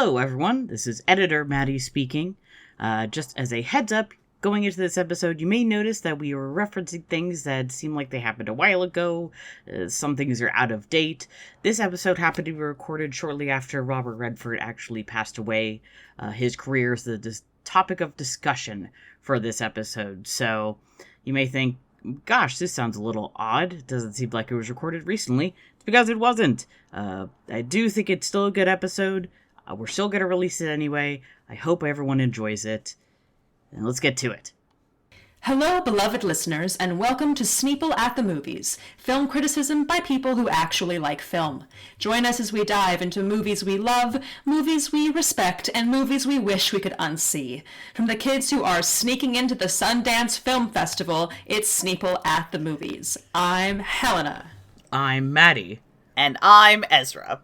Hello, everyone. This is Editor Maddie speaking. Just as a heads up, going into this episode, you may notice that we are referencing things that seem like they happened a while ago. Some things are out of date. This episode happened to be recorded shortly after Robert Redford actually passed away. His career is the topic of discussion for this episode. So you may think, gosh, this sounds a little odd. It doesn't seem like it was recorded recently. It's because it wasn't. I do think it's still a good episode. We're still going to release it anyway. I hope everyone enjoys it. And let's get to it. Hello, beloved listeners, and welcome to Sneople at the Movies, film criticism by people who actually like film. Join us as we dive into movies we love, movies we respect, and movies we wish we could unsee. From the kids who are sneaking into the Sundance Film Festival, it's Sneople at the Movies. I'm Helena. I'm Maddie. And I'm Ezra.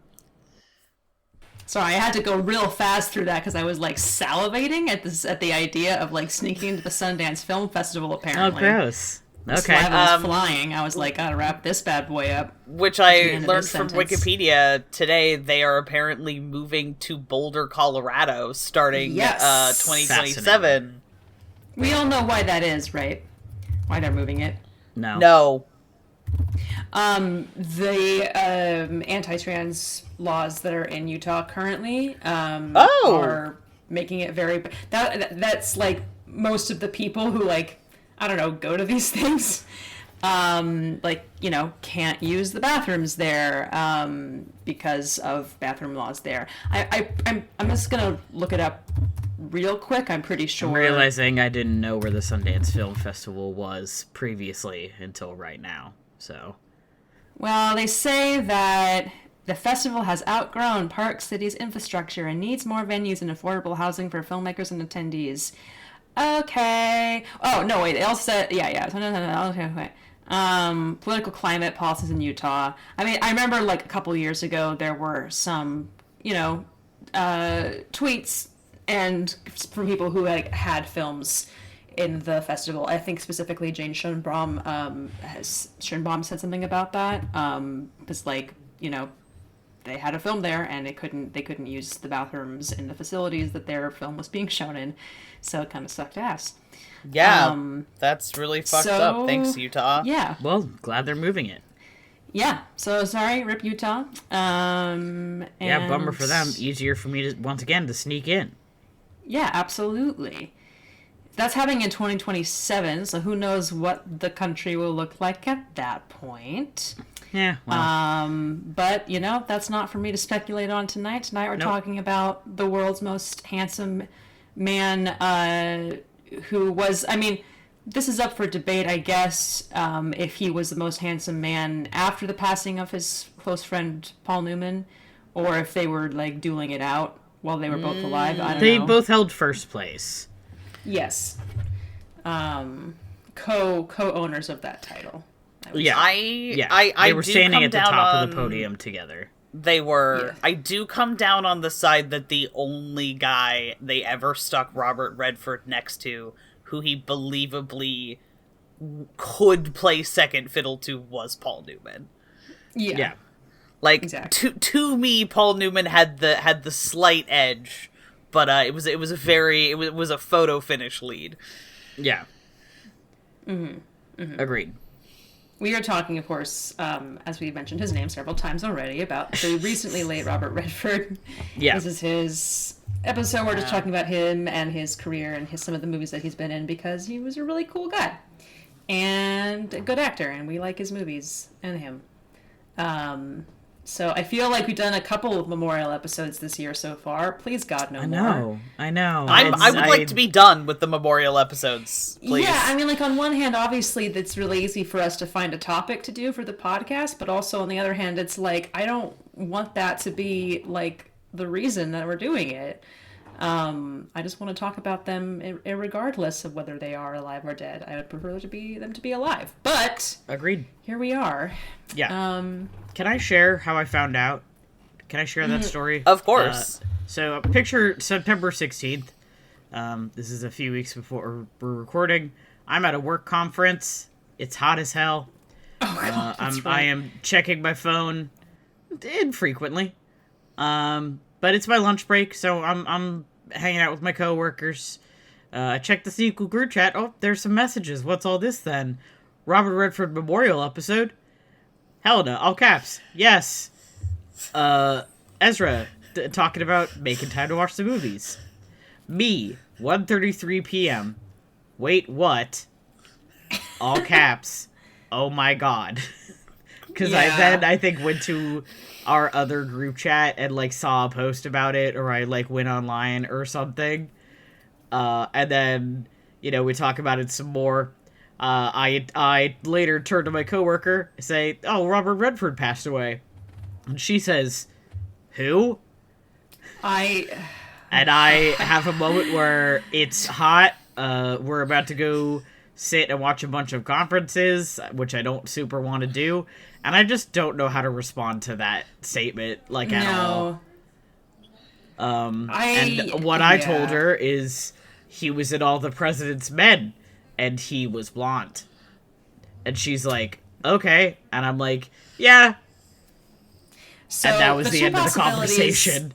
Sorry, I had to go real fast through that because I was like salivating at the idea of like sneaking into the Sundance Film Festival. Apparently, oh, gross. Okay, Saliva was flying. I was like, gotta wrap this bad boy up. Which I learned from Wikipedia today. They are apparently moving to Boulder, Colorado, starting 2027. We all know why that is, right? Why they're moving it? No. The anti-trans laws that are in Utah currently are making it very... That's like most of the people who like, I don't know, go to these things, can't use the bathrooms there because of bathroom laws there. I'm just gonna look it up real quick. I'm pretty sure. I'm realizing I didn't know where the Sundance Film Festival was previously until right now. So, well, they say that the festival has outgrown Park City's infrastructure and needs more venues and affordable housing for filmmakers and attendees. Okay. Oh, no, wait. They also said, Okay. Political climate, policies in Utah. I mean, I remember like a couple years ago, there were some, tweets and from people who had films in the festival. I think specifically Jane Schoenbaum said something about that. Because they had a film there and they couldn't use the bathrooms in the facilities that their film was being shown in, so it kind of sucked ass. Yeah, that's really fucked up. Thanks, Utah. Yeah. Well, glad they're moving it. Yeah. So sorry, rip Utah. And yeah, bummer for them. Easier for me to once again to sneak in. Yeah, absolutely. That's happening in 2027, so who knows what the country will look like at that point. Yeah, well. But, that's not for me to speculate on tonight. Tonight we're talking about the world's most handsome man who was, this is up for debate, I guess, if he was the most handsome man after the passing of his close friend Paul Newman, or if they were, dueling it out while they were both alive. I don't know. They both held first place. Yes. Co-owners of that title. They were standing at the top of the podium together. They were. Yeah. I do come down on the side that the only guy they ever stuck Robert Redford next to, who he believably could play second fiddle to, was Paul Newman. Yeah. Exactly. To me, Paul Newman had the slight edge. But it was a photo finish lead. Yeah. Mm-hmm. Mm-hmm. Agreed. We are talking, of course, as we mentioned his name several times already, about the recently late Robert Redford. Yeah. This is his episode. We're just talking about him and his career and some of the movies that he's been in because he was a really cool guy and a good actor, and we like his movies and him. So I feel like we've done a couple of memorial episodes this year so far. Please, God, no more. I know. I would like to be done with the memorial episodes, please. Yeah, on one hand, obviously, it's really easy for us to find a topic to do for the podcast, but also on the other hand, it's like, I don't want that to be, the reason that we're doing it. I just want to talk about them regardless of whether they are alive or dead. I would prefer them to be alive. But agreed. Here we are. Yeah. Can I share how I found out? Can I share that story? Of course. So picture September 16th. This is a few weeks before we're recording. I'm at a work conference. It's hot as hell. Oh, God, I am checking my phone infrequently. but it's my lunch break, so I'm hanging out with my coworkers. I checked the Sneople group chat. Oh, there's some messages. What's all this then? Robert Redford Memorial episode? Helena, all caps. Yes. Ezra, talking about making time to watch the movies. Me, 1:33 p.m. Wait, what? All caps. Oh my god. Because I think went to our other group chat and, like, saw a post about it, or I, like, went online or something. And then, you know, we talk about it some more. I later turn to my coworker, say, oh, Robert Redford passed away. And she says, who? And I have a moment where it's hot. We're about to go sit and watch a bunch of conferences, which I don't super want to do. And I just don't know how to respond to that statement, like, at all. And what I told her is he was in All the President's Men, and he was blonde. And she's like, okay. And I'm like, yeah. So and that was the end of the conversation.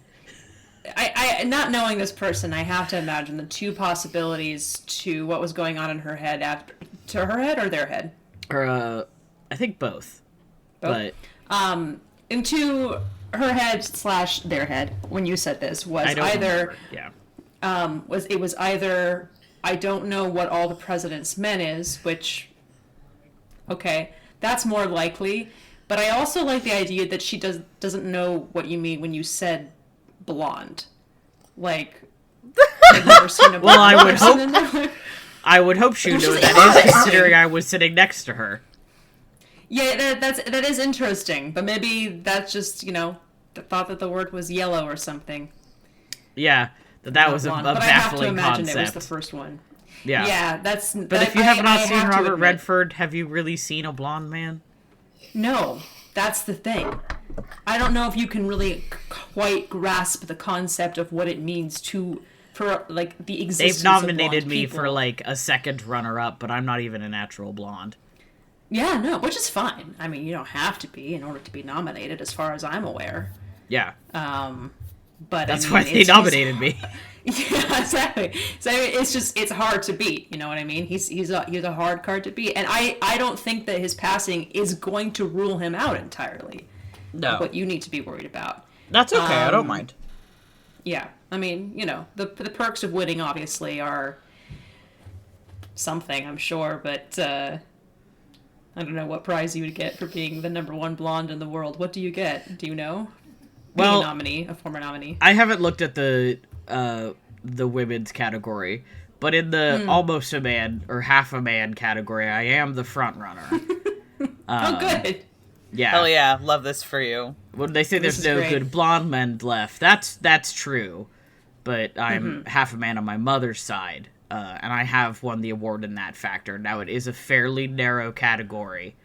I not knowing this person, I have to imagine the two possibilities to what was going on in her head to her head or their head. Or I think both. But into her head / their head when you said this was either was either I don't know what All the President's Men is, which okay, that's more likely. But I also like the idea that she doesn't know what you mean when you said blonde. Like, I've never seen a blonde person in their life. I would hope she knew that is, considering I was sitting next to her. Yeah, that is interesting. But maybe that's just, you know, the thought that the word was yellow or something. Yeah, that was a baffling concept. But I have to imagine it was the first one. Yeah. Yeah, that's... But if you have not seen Robert Redford, have you really seen a blonde man? No, that's the thing. I don't know if you can really quite grasp the concept of what it means for like the existence. They've nominated me for like a second runner-up, but I'm not even a natural blonde. Yeah, no, which is fine. I mean, you don't have to be in order to be nominated, as far as I'm aware. Yeah. But that's why they nominated me. Yeah, exactly. So it's hard to beat. You know what I mean? He's a hard card to beat, and I don't think that his passing is going to rule him out entirely. No. What you need to be worried about. That's okay. I don't mind. Yeah, I mean, you know, the perks of winning obviously are something, I'm sure, but I don't know what prize you would get for being the #1 blonde in the world. What do you get? Do you know? Being a nominee, a former nominee. I haven't looked at the women's category, but in the almost a man or half a man category, I am the front runner. Oh, good. Yeah. Hell yeah, love this for you. When they say there's no good blonde men left, that's true. But I'm half a man on my mother's side, and I have won the award in that factor. Now, it is a fairly narrow category.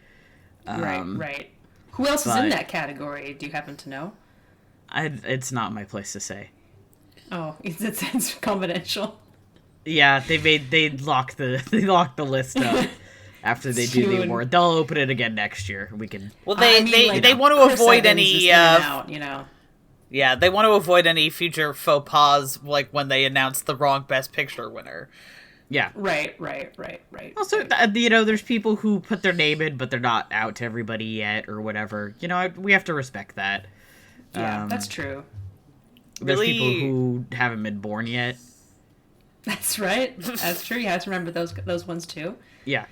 Right. Who else is in that category? Do you happen to know? It's not my place to say. Oh, it's confidential. Yeah, they lock the list up. After they do the award, they'll open it again next year. We can. Well, they want to avoid any. You know. Yeah, they want to avoid any future faux pas, like when they announce the wrong Best Picture winner. Yeah. Right. Also, you know, there's people who put their name in, but they're not out to everybody yet, or whatever. You know, we have to respect that. Yeah, that's true. There's people who haven't been born yet. That's right. That's true. You have to remember those ones too. Yeah.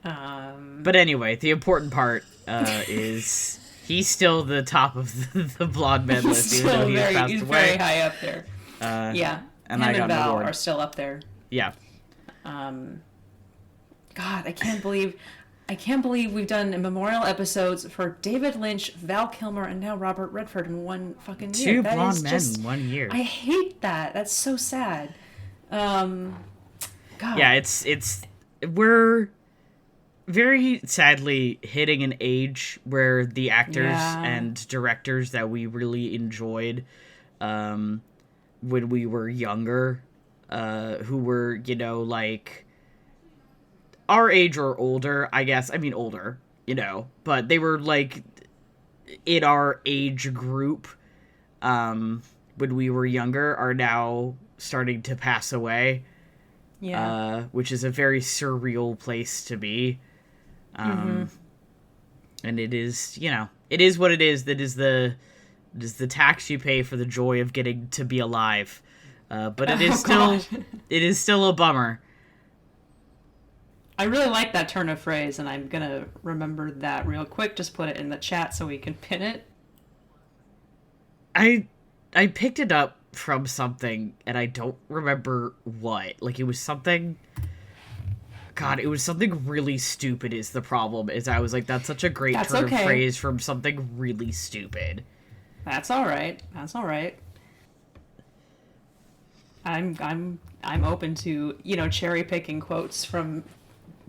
But anyway, the important part is he's still the top of the blonde men list, even though he's very high up there. Yeah, and him I got and an Val award. are still up there. Yeah. God, I can't believe we've done memorial episodes for David Lynch, Val Kilmer, and now Robert Redford in one fucking year. Two blonde men in 1 year. I hate that. That's so sad. God. Yeah, we're very sadly hitting an age where the actors and directors that we really enjoyed when we were younger, who were, you know, like our age or older, I guess. I mean, older, you know, but they were like in our age group. when we were younger are now starting to pass away. Yeah. Which is a very surreal place to be. And it is, it is what it is. It is the tax you pay for the joy of getting to be alive. But it is still a bummer. I really like that turn of phrase, and I'm gonna remember that real quick. Just put it in the chat so we can pin it. I picked it up from something, and I don't remember what. Like, it was something... God, it was something really stupid is the problem. Is I was like, that's such a great turn of phrase from something really stupid. That's all right. That's all right. I'm open to, cherry picking quotes from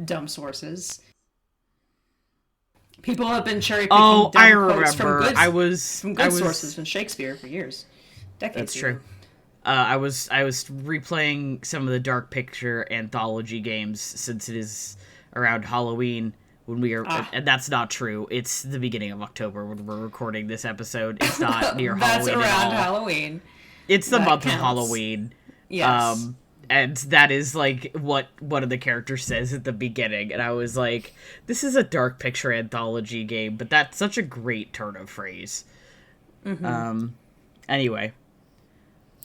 dumb sources. People have been cherry picking quotes from good sources from Shakespeare for years. Decades. That's true. I was replaying some of the Dark Picture anthology games since it is around Halloween when we are, and that's not true. It's the beginning of October when we're recording this episode. It's not near that's Halloween around at all. Halloween. It's the month of Halloween. Yes. And that is like what one of the characters says at the beginning, and I was like, "This is a Dark Picture anthology game," but that's such a great turn of phrase. Anyway.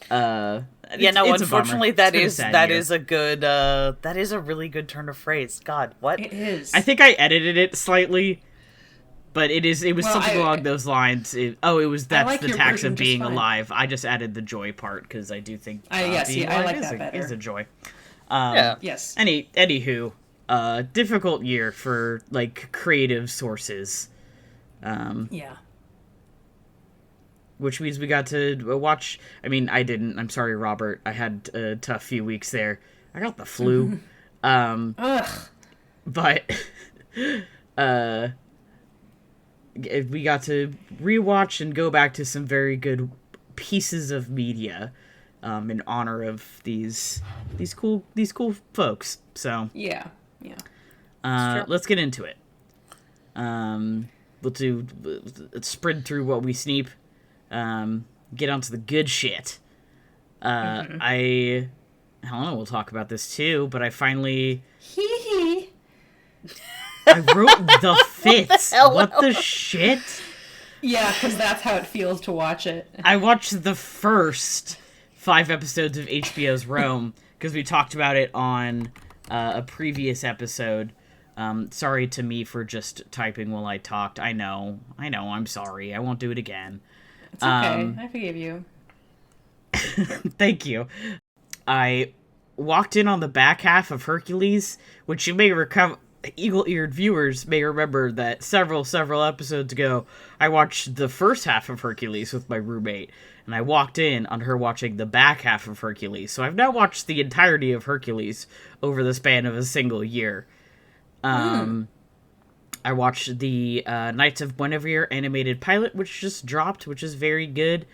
Unfortunately that is a good that is a really good turn of phrase. God, what? It is. I think I edited it slightly, but it was something along those lines. That's the tax of being alive. I just added the joy part because I do think I like that better. Is a joy. Yes. Anywho, difficult year for like creative sources. Yeah. Which means we got to watch... I mean, I didn't. I'm sorry, Robert. I had a tough few weeks there. I got the flu. But... we got to rewatch and go back to some very good pieces of media in honor of these cool folks. So... Yeah. Let's get into it. Let's sprint through what we sneep. Get onto the good shit. Helena will talk about this too, but I finally... I wrote the fifth. What the shit? Yeah, because that's how it feels to watch it. I watched the first 5 episodes of HBO's Rome, because we talked about it on a previous episode. Sorry to me for just typing while I talked. I know, I'm sorry. I won't do it again. It's okay. I forgive you. Thank you. I walked in on the back half of Hercules, which you may eagle-eared viewers may remember that several episodes ago, I watched the first half of Hercules with my roommate, and I walked in on her watching the back half of Hercules. So I've now watched the entirety of Hercules over the span of a single year. I watched the Knights of Guinevere animated pilot, which just dropped, which is very good.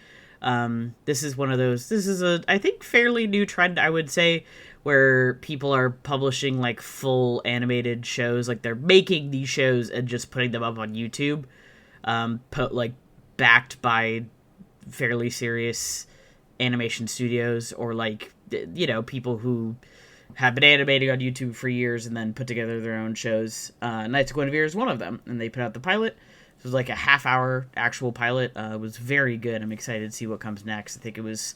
This is a, I think, fairly new trend, I would say, where people are publishing, like, full animated shows. Like, they're making these shows and just putting them up on YouTube, backed by fairly serious animation studios, or, like, people who have been animating on YouTube for years and then put together their own shows. Knights of Guinevere is one of them, and they put out the pilot. It was like a half-hour actual pilot. It was very good. I'm excited to see what comes next. I think it was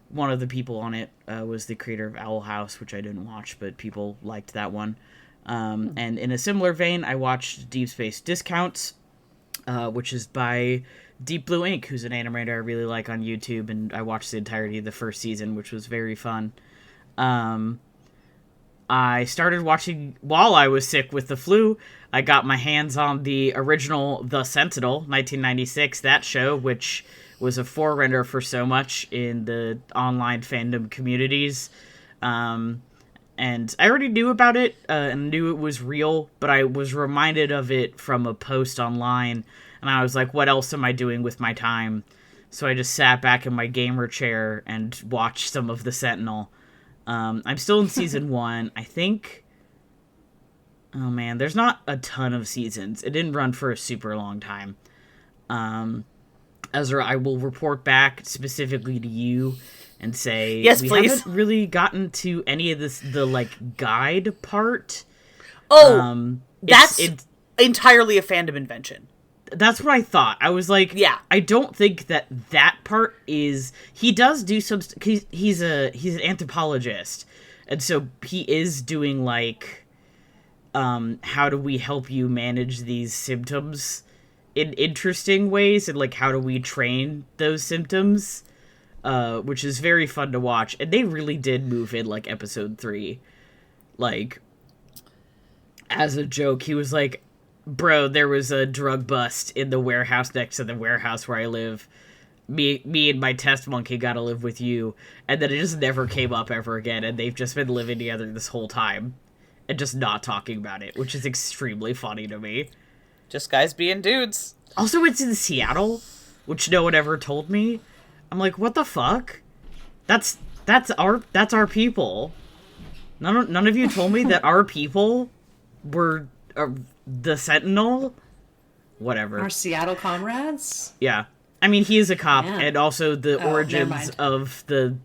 one of the people on it was the creator of Owl House, which I didn't watch, but people liked that one. And in a similar vein, I watched Deep Space Discounts, which is by Deep Blue Ink, who's an animator I really like on YouTube, and I watched the entirety of the first season, which was very fun. I started watching while I was sick with the flu. I got my hands on the original The Sentinel, 1996, that show, which was a forerunner for so much in the online fandom communities. And I already knew about it and knew it was real, but I was reminded of it from a post online, and I was like, what else am I doing with my time? So I just sat back in my gamer chair and watched some of The Sentinel. I'm still in season 1. I think... Oh man, there's not a ton of seasons. It didn't run for a super long time. Ezra, I will report back specifically to you and say, yes, we please. haven't really gotten to any of this, the, like, guide part. Oh, that's entirely a fandom invention. That's what I thought. I was like, yeah, I don't think that part is... He does do some... He's an anthropologist, and so he is doing, like, how do we help you manage these symptoms in interesting ways, and, like, how do we train those symptoms, which is very fun to watch. And they really did move in, like, episode 3. Like, as a joke, he was like, bro, there was a drug bust in the warehouse next to the warehouse where I live. Me and my test monkey gotta live with you. And then it just never came up ever again, and they've just been living together this whole time. And just not talking about it, which is extremely funny to me. Just guys being dudes. Also, it's in Seattle, which no one ever told me. I'm like, what the fuck? That's our people. None of you told me that our people were the Sentinel. Whatever. Our Seattle comrades? Yeah. I mean, he is a cop, Yeah. and also the origins of the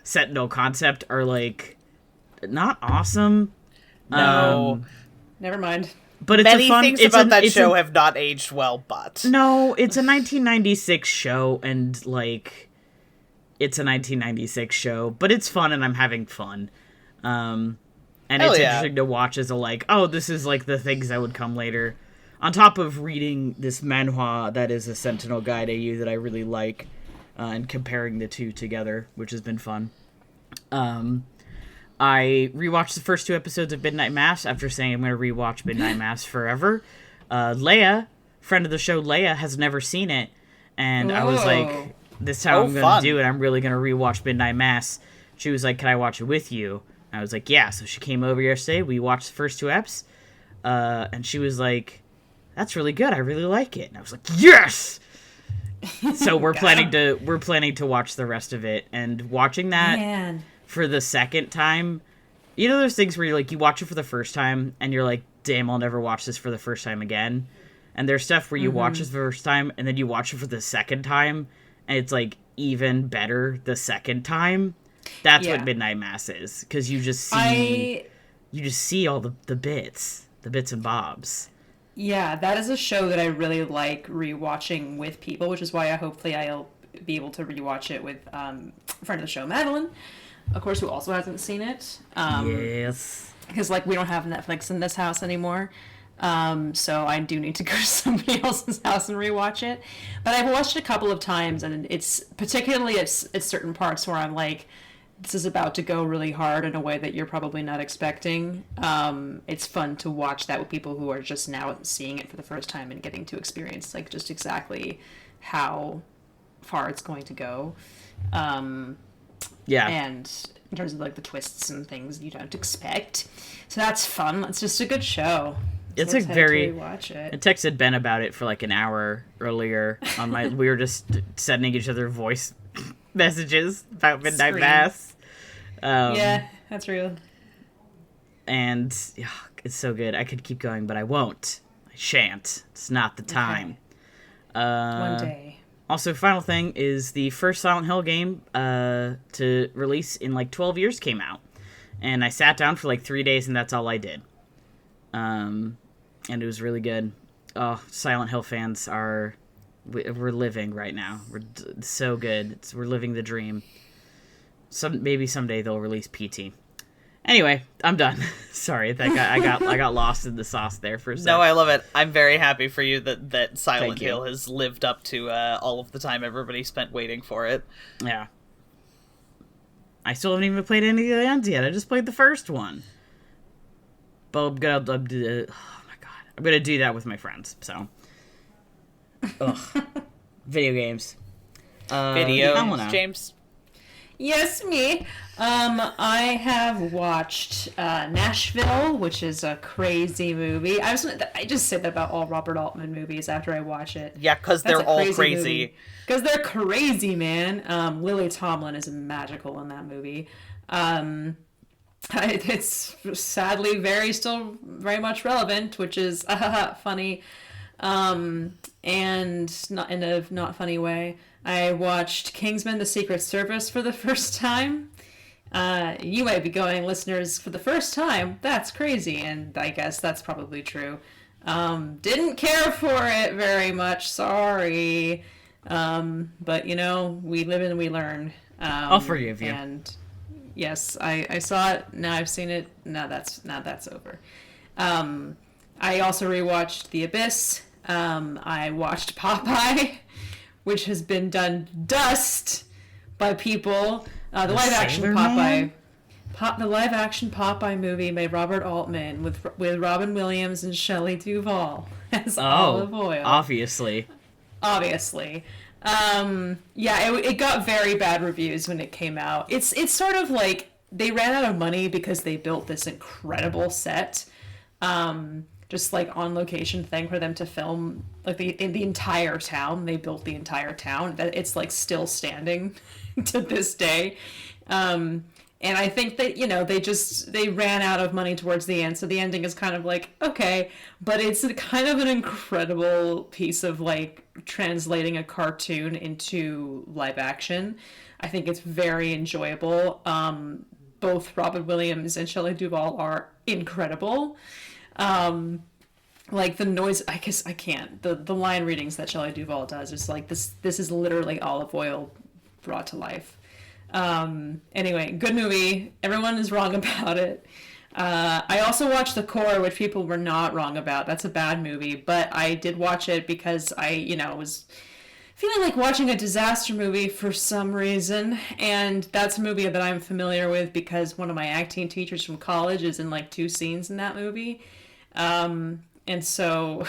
Sentinel concept are, like, not awesome. No. Never mind. But it's Many a fun... things it's about that it's show have not aged well, but... No, it's a 1996 show, and, like, it's a 1996 show, but it's fun, and I'm having fun. And it's interesting to watch as a, like, oh, this is, like, the things that would come later. On top of reading this manhwa that is a Sentinel Guide AU that I really like, and comparing the two together, which has been fun. I rewatched the first 2 episodes of Midnight Mass after saying I'm going to rewatch Midnight Mass forever. Leia, friend of the show Leia, has never seen it. And I was like, this is how I'm going to do it. I'm really going to rewatch Midnight Mass. She was like, can I watch it with you? And I was like, yeah. So she came over yesterday. We watched the first 2 eps. And she was like, that's really good. I really like it. And I was like, yes! So we're planning to watch the rest of it. And watching that for the second time, you know those things where you're like, you watch it for the first time and you're like, damn, I'll never watch this for the first time again. And there's stuff where you watch it for the first time and then you watch it for the second time and it's like even better the second time. That's what Midnight Mass is, because you just see all the bits and bobs. Yeah, that is a show that I really like rewatching with people, which is why hopefully I'll be able to rewatch it with a friend of the show, Madeline, of course, who also hasn't seen it. Yes. Because, like, we don't have Netflix in this house anymore. So I do need to go to somebody else's house and rewatch it. But I've watched it a couple of times, and it's particularly at certain parts where I'm like, this is about to go really hard in a way that you're probably not expecting. It's fun to watch that with people who are just now seeing it for the first time and getting to experience, like, just exactly how far it's going to go. Yeah. And in terms of, like, the twists and things you don't expect. So that's fun. It's just a good show. It's a very... Watch it. I texted Ben about it for, like, an hour earlier on my... we were just sending each other voice messages about Midnight Mass. Yeah, that's real. And it's so good. I could keep going, but I won't. I shan't. It's not the time. Okay. One day. Also, final thing is the first Silent Hill game to release in like 12 years came out. And I sat down for like 3 days and that's all I did. And it was really good. Oh, Silent Hill fans are... We're living right now. We're so good. We're living the dream. Maybe someday they'll release PT. Anyway, I'm done. Sorry, I got lost in the sauce there for a second. No, I love it. I'm very happy for you that Silent Hill has lived up to all of the time everybody spent waiting for it. Yeah. I still haven't even played any of the ends yet. I just played the first one. But I'm gonna oh my god, I'm gonna do that with my friends. So. Ugh. Video games. James. Yes, me. I have watched Nashville, which is a crazy movie. I just say that about all Robert Altman movies after I watch it. Yeah, because they're all crazy. Because they're crazy, man. Lily Tomlin is magical in that movie. It's sadly still very much relevant, which is funny. And not in a not funny way, I watched Kingsman: The Secret Service for the first time. You might be going, listeners, for the first time, that's crazy, and I guess that's probably true. Didn't care for it very much, sorry. But we live and we learn. I'll forgive you. And yes, I saw it. Now I've seen it. Now that's over. I also rewatched The Abyss. I watched Popeye, which has been done dust by people. The live action Popeye. The live action Popeye movie by Robert Altman with Robin Williams and Shelley Duvall as Olive Oyl. Obviously. It got very bad reviews when it came out. It's sort of like they ran out of money because they built this incredible set, just like on location thing for them to film like in the entire town. They built the entire town that it's like still standing to this day. And I think that, they ran out of money towards the end. So the ending is kind of like, okay, but it's kind of an incredible piece of like translating a cartoon into live action. I think it's very enjoyable. Both Robin Williams and Shelley Duvall are incredible. Like the noise, I guess I can't. The line readings that Shelley Duvall does is like, this is literally Olive Oyl brought to life. Anyway, good movie. Everyone is wrong about it. I also watched The Core, which people were not wrong about. That's a bad movie, but I did watch it because I, was feeling like watching a disaster movie for some reason, and that's a movie that I'm familiar with because one of my acting teachers from college is in like 2 scenes in that movie. And so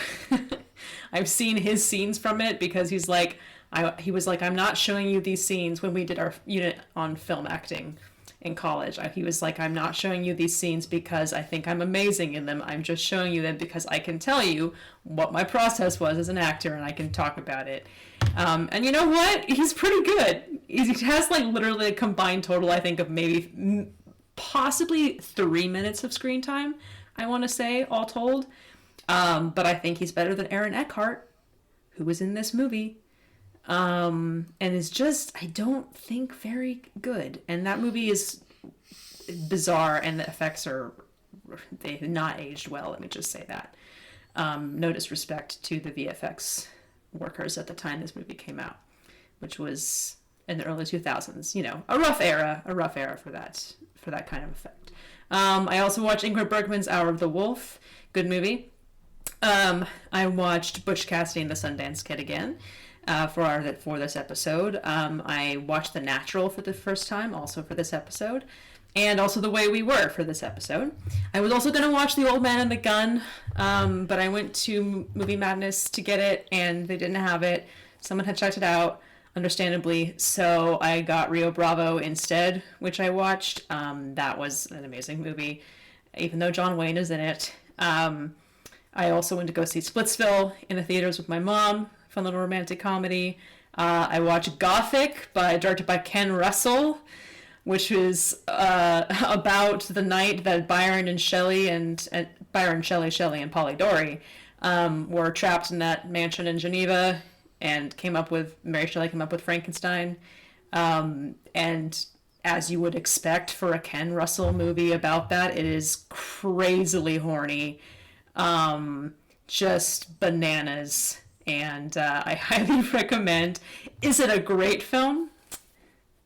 I've seen his scenes from it because he was like, I'm not showing you these scenes when we did our unit on film acting in college. He was like, I'm not showing you these scenes because I think I'm amazing in them. I'm just showing you them because I can tell you what my process was as an actor and I can talk about it. And you know what? He's pretty good. He has like literally a combined total, I think, of maybe possibly 3 minutes of screen time, I want to say, all told. But I think he's better than Aaron Eckhart, who was in this movie. And is just, I don't think, very good. And that movie is bizarre, and the effects they've not aged well, let me just say that. No disrespect to the VFX workers at the time this movie came out, which was in the early 2000s, a rough era for that kind of effect. I also watched Ingrid Bergman's Hour of the Wolf, good movie. I watched Butch Cassidy and the Sundance Kid again. For this episode. I watched The Natural for the first time, also for this episode, and also The Way We Were for this episode. I was also going to watch The Old Man and the Gun, but I went to Movie Madness to get it, and they didn't have it. Someone had checked it out, understandably, so I got Rio Bravo instead, which I watched. That was an amazing movie, even though John Wayne is in it. I also went to go see Splitsville in the theaters with my mom. Fun little romantic comedy. I watched Gothic, directed by Ken Russell, which was about the night that Byron Shelley and Polidori were trapped in that mansion in Geneva, and Mary Shelley came up with Frankenstein. And as you would expect for a Ken Russell movie about that, it is crazily horny, just bananas. And I highly recommend. Is it a great film?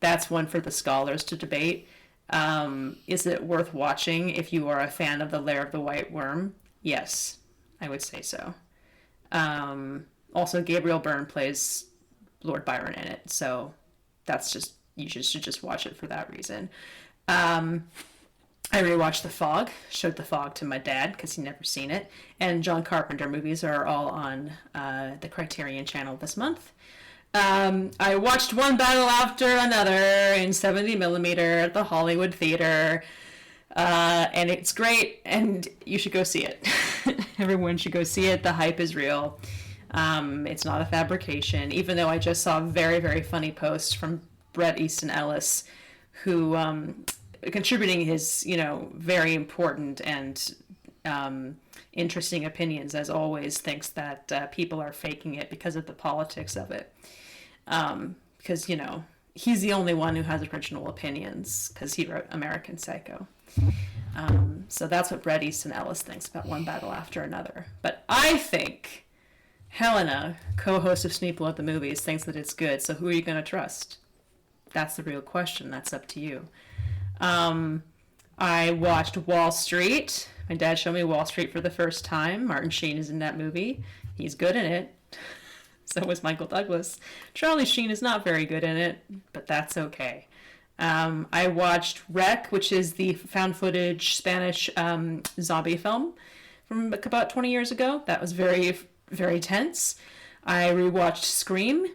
That's one for the scholars to debate. Is it worth watching if you are a fan of The Lair of the White Worm? Yes, I would say so. Also, Gabriel Byrne plays Lord Byron in it, so you should just watch it for that reason. I rewatched The Fog, showed The Fog to my dad because he'd never seen it, and John Carpenter movies are all on the Criterion channel this month. I watched One Battle After Another in 70mm at the Hollywood Theater, and it's great, and you should go see it. Everyone should go see it. The hype is real. It's not a fabrication, even though I just saw a very, very funny post from Bret Easton Ellis, who... contributing his, very important and interesting opinions, as always, thinks that people are faking it because of the politics of it. Because, you know, he's the only one who has original opinions because he wrote American Psycho. So that's what Bret Easton Ellis thinks about One Battle After Another. But I think Helena, co-host of Sneople at the Movies, thinks that it's good. So who are you going to trust? That's the real question. That's up to you. I watched Wall Street. My dad showed me Wall Street for the first time. Martin Sheen is in that movie. He's good in it. So was Michael Douglas. Charlie Sheen is not very good in it, but that's okay. I watched Rec, which is the found footage Spanish zombie film from about 20 years ago. That was very, very tense. I rewatched Scream.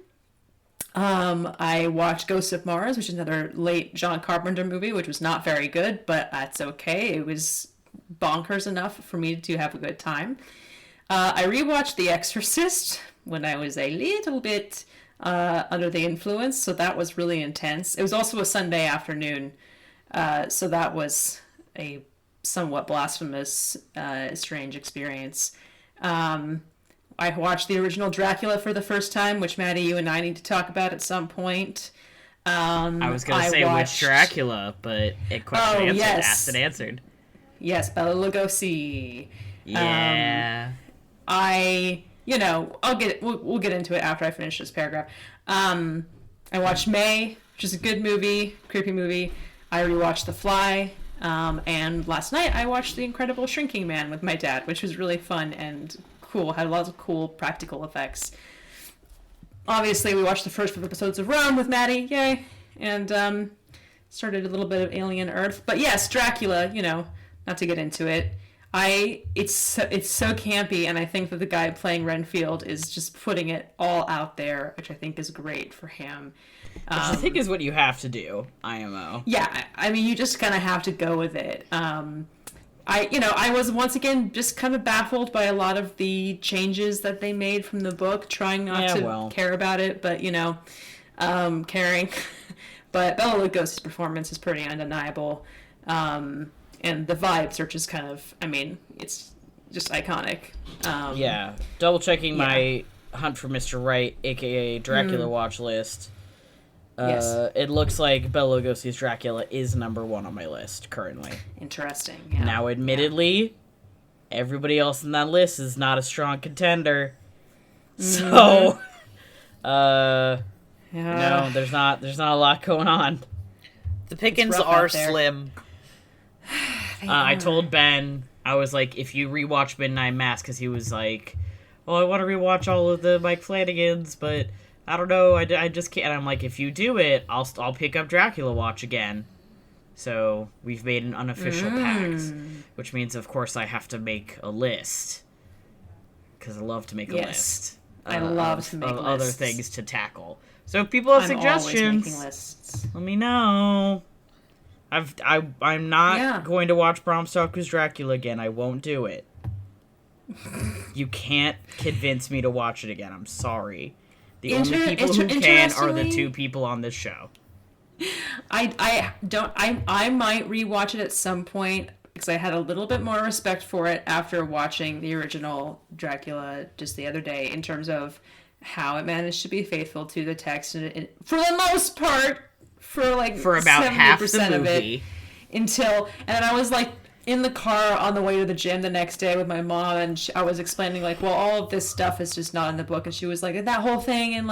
I watched Ghosts of Mars, which is another late John Carpenter movie, which was not very good, but that's okay. It was bonkers enough for me to have a good time. I rewatched The Exorcist when I was a little bit under the influence, so that was really intense. It was also a Sunday afternoon, so that was a somewhat blasphemous, strange experience. I watched the original Dracula for the first time, which, Maddie, you and I need to talk about at some point. I was going to say which Dracula, but it question answered, yes. asked and answered. Yes, Bela Lugosi. Yeah. We'll get into it after I finish this paragraph. I watched May, which is a good movie, creepy movie. I rewatched The Fly. And last night I watched The Incredible Shrinking Man with my dad, which was really fun and cool. Had lots of cool practical effects. Obviously, we watched the first 5 episodes of Rome with Maddie, yay, and started a little bit of Alien Earth. But yes, Dracula, not to get into it. It's so campy, and I think that the guy playing Renfield is just putting it all out there, which I think is great for him. Which I think is what you have to do, IMO. Yeah, I mean, you just kind of have to go with it. I was once again just kind of baffled by a lot of the changes that they made from the book, trying not to care about it, but, caring. But Bela Lugosi's performance is pretty undeniable. And the vibes are just kind of, it's just iconic. Double checking my Hunt for Mr. Right, aka Dracula watch list. Yes. It looks like Bela Lugosi's Dracula is number 1 on my list currently. Interesting. Yeah. Now, admittedly, everybody else in that list is not a strong contender. So, no, there's not a lot going on. The pickings are slim. I told Ben, I was like, if you rewatch Midnight Mass, because he was like, oh, I want to rewatch all of the Mike Flanagans, but I don't know, I just can't. And I'm like, if you do it, I'll pick up Dracula Watch again. So we've made an unofficial pact, which means, of course, I have to make a list, because I love to make a list. I love to make of lists. Other things to tackle. So if people have suggestions, let me know. I'm not going to watch Bram Stoker's Dracula again. I won't do it. You can't convince me to watch it again. I'm sorry. The only people who can are the 2 people on this show. I might rewatch it at some point because I had a little bit more respect for it after watching the original Dracula just the other day, in terms of how it managed to be faithful to the text, and for the most part, for about half the movie, and then I was in the car on the way to the gym the next day with my mom, and I was explaining all of this stuff is just not in the book, and she was like, that whole thing in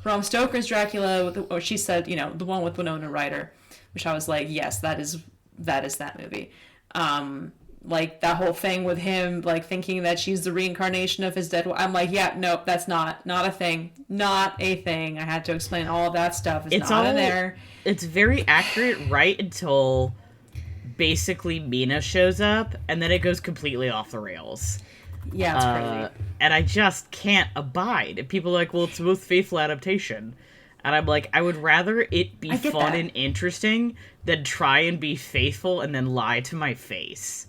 Bram Stoker's Dracula, or she said, the one with Winona Ryder, which I was like, yes, that is that movie. That whole thing with him thinking that she's the reincarnation of his dead wife. I'm like, yeah, nope, that's not a thing. Not a thing. I had to explain all of that stuff. It's not in there. It's very accurate right until basically Mina shows up, and then it goes completely off the rails. Yeah, it's crazy. And I just can't abide. People are like, well, it's the most faithful adaptation. And I'm like, I would rather it be fun and interesting than try and be faithful and then lie to my face.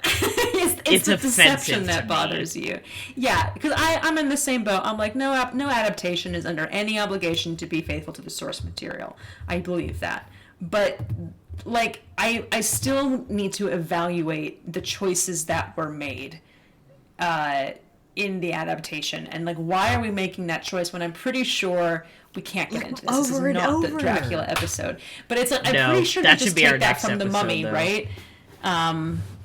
it's the deception that bothers you. Yeah, because I'm in the same boat. I'm like, no adaptation is under any obligation to be faithful to the source material. I believe that. But like, I still need to evaluate the choices that were made in the adaptation, and like, why are we making that choice when I'm pretty sure we can't get into this. This is not the Dracula episode, but it's like, I'm pretty sure they just take that from the Mummy, though. Right?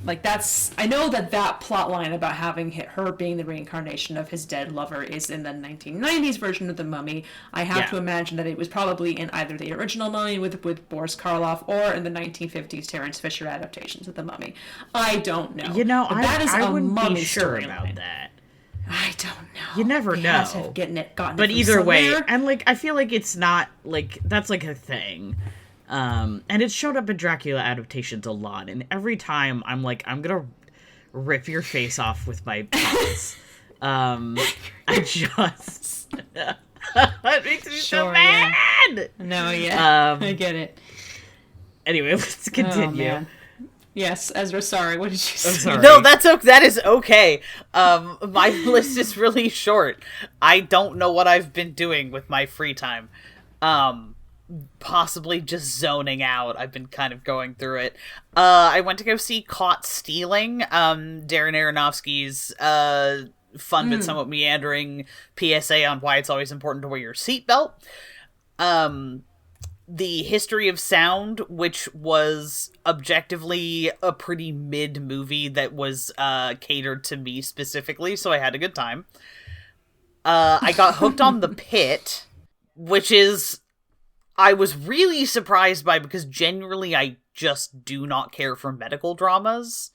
Like, that's, I know that plot line about having her being the reincarnation of his dead lover is in the 1990s version of the Mummy. I have to imagine that it was probably in either the original Mummy with Boris Karloff or in the 1950s Terence Fisher adaptations of the Mummy. I don't know. You know, I wouldn't be sure about that. I don't know. You never know. But either way, and like, I feel like it's not like that's like a thing. And it showed up in Dracula adaptations a lot, and every time I'm like, I'm gonna rip your face off with my paws. I just it makes me so mad. Yeah. No, yeah, I get it. Anyway, let's continue. Oh, yes, Ezra, sorry, what did you say? No, that is okay. My list is really short. I don't know what I've been doing with my free time. Possibly just zoning out. I've been kind of going through it. I went to go see Caught Stealing, Darren Aronofsky's fun but somewhat meandering PSA on why it's always important to wear your seatbelt. The History of Sound, which was objectively a pretty mid movie that was catered to me specifically, so I had a good time. I got hooked on The Pit, which is I was really surprised by, because genuinely I just do not care for medical dramas.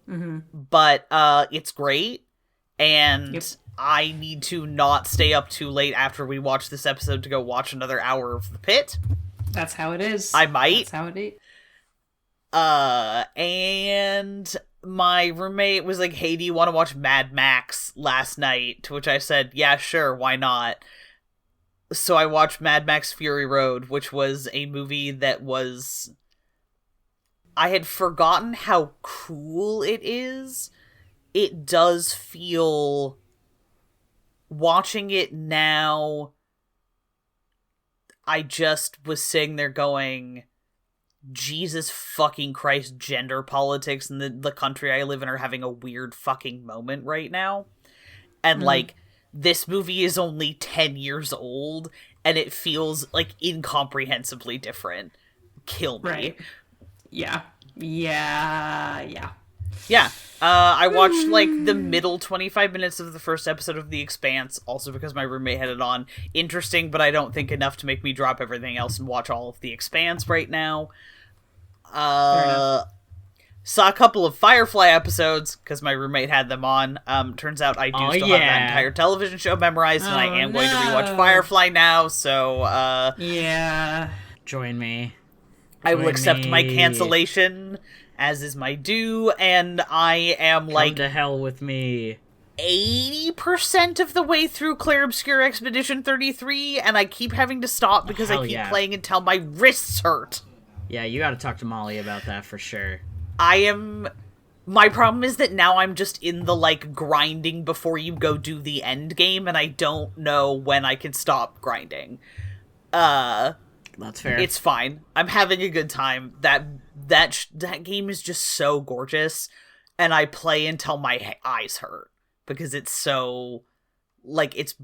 Mm-hmm. But it's great, and I need to not stay up too late after we watch this episode to go watch another hour of The Pit. That's how it is. I might. That's how it is. And my roommate was like, hey, do you want to watch Mad Max last night? To which I said, yeah, sure, why not? So I watched Mad Max Fury Road, which was a movie that was... I had forgotten how cool it is. It does feel... Watching it now, I just was sitting there going, Jesus fucking Christ, gender politics in the country I live in are having a weird fucking moment right now. And, like, this movie is only 10 years old, and it feels, like, incomprehensibly different. Kill me. Right. Yeah. Yeah. I watched, like, the middle 25 minutes of the first episode of The Expanse, also because my roommate had it on. Interesting, but I don't think enough to make me drop everything else and watch all of The Expanse right now. Saw a couple of Firefly episodes, because my roommate had them on. Turns out I do still have that entire television show memorized, and I am going to rewatch Firefly now, so, yeah. Join me. I will accept my cancellation, as is my due, and I am, like... Come to hell with me. 80% of the way through Clair Obscur Expedition 33, and I keep having to stop because I keep playing until my wrists hurt. Yeah, you gotta talk to Molly about that for sure. My problem is that now I'm just in the, like, grinding before you go do the end game, and I don't know when I can stop grinding. That's fair. It's fine. I'm having a good time. That game is just so gorgeous, and I play until my eyes hurt, because it's so, like, it's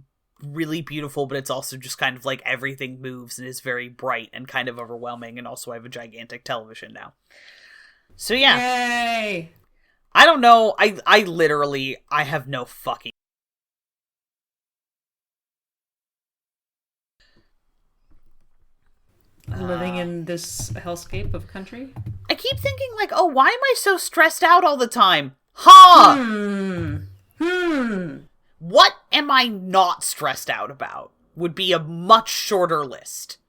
really beautiful, but it's also just kind of like everything moves and is very bright and kind of overwhelming, and also I have a gigantic television now. So yeah. Yay! I don't know. I literally have no fucking... Living in this hellscape of country? I keep thinking, like, oh, why am I so stressed out all the time? What am I not stressed out about? Would be a much shorter list.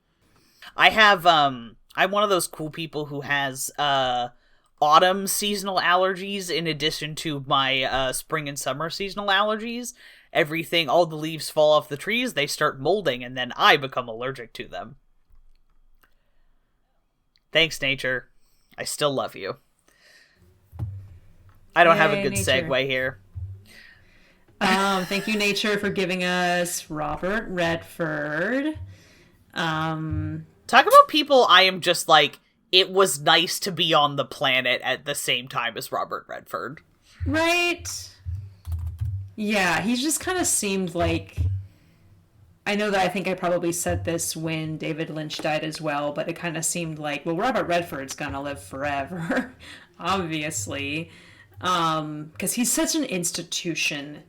I have, I'm one of those cool people who has, autumn seasonal allergies in addition to my, spring and summer seasonal allergies. Everything, all the leaves fall off the trees, they start molding, and then I become allergic to them. Thanks, nature. I still love you. I don't have a good nature. segue here. Thank you, nature, for giving us Robert Redford. Talk about people I am just, like, it was nice to be on the planet at the same time as Robert Redford. Right? Yeah, he just kind of seemed like... I know that I think I probably said this when David Lynch died as well, but it kind of seemed like, well, Robert Redford's gonna live forever, obviously, because he's such an institution,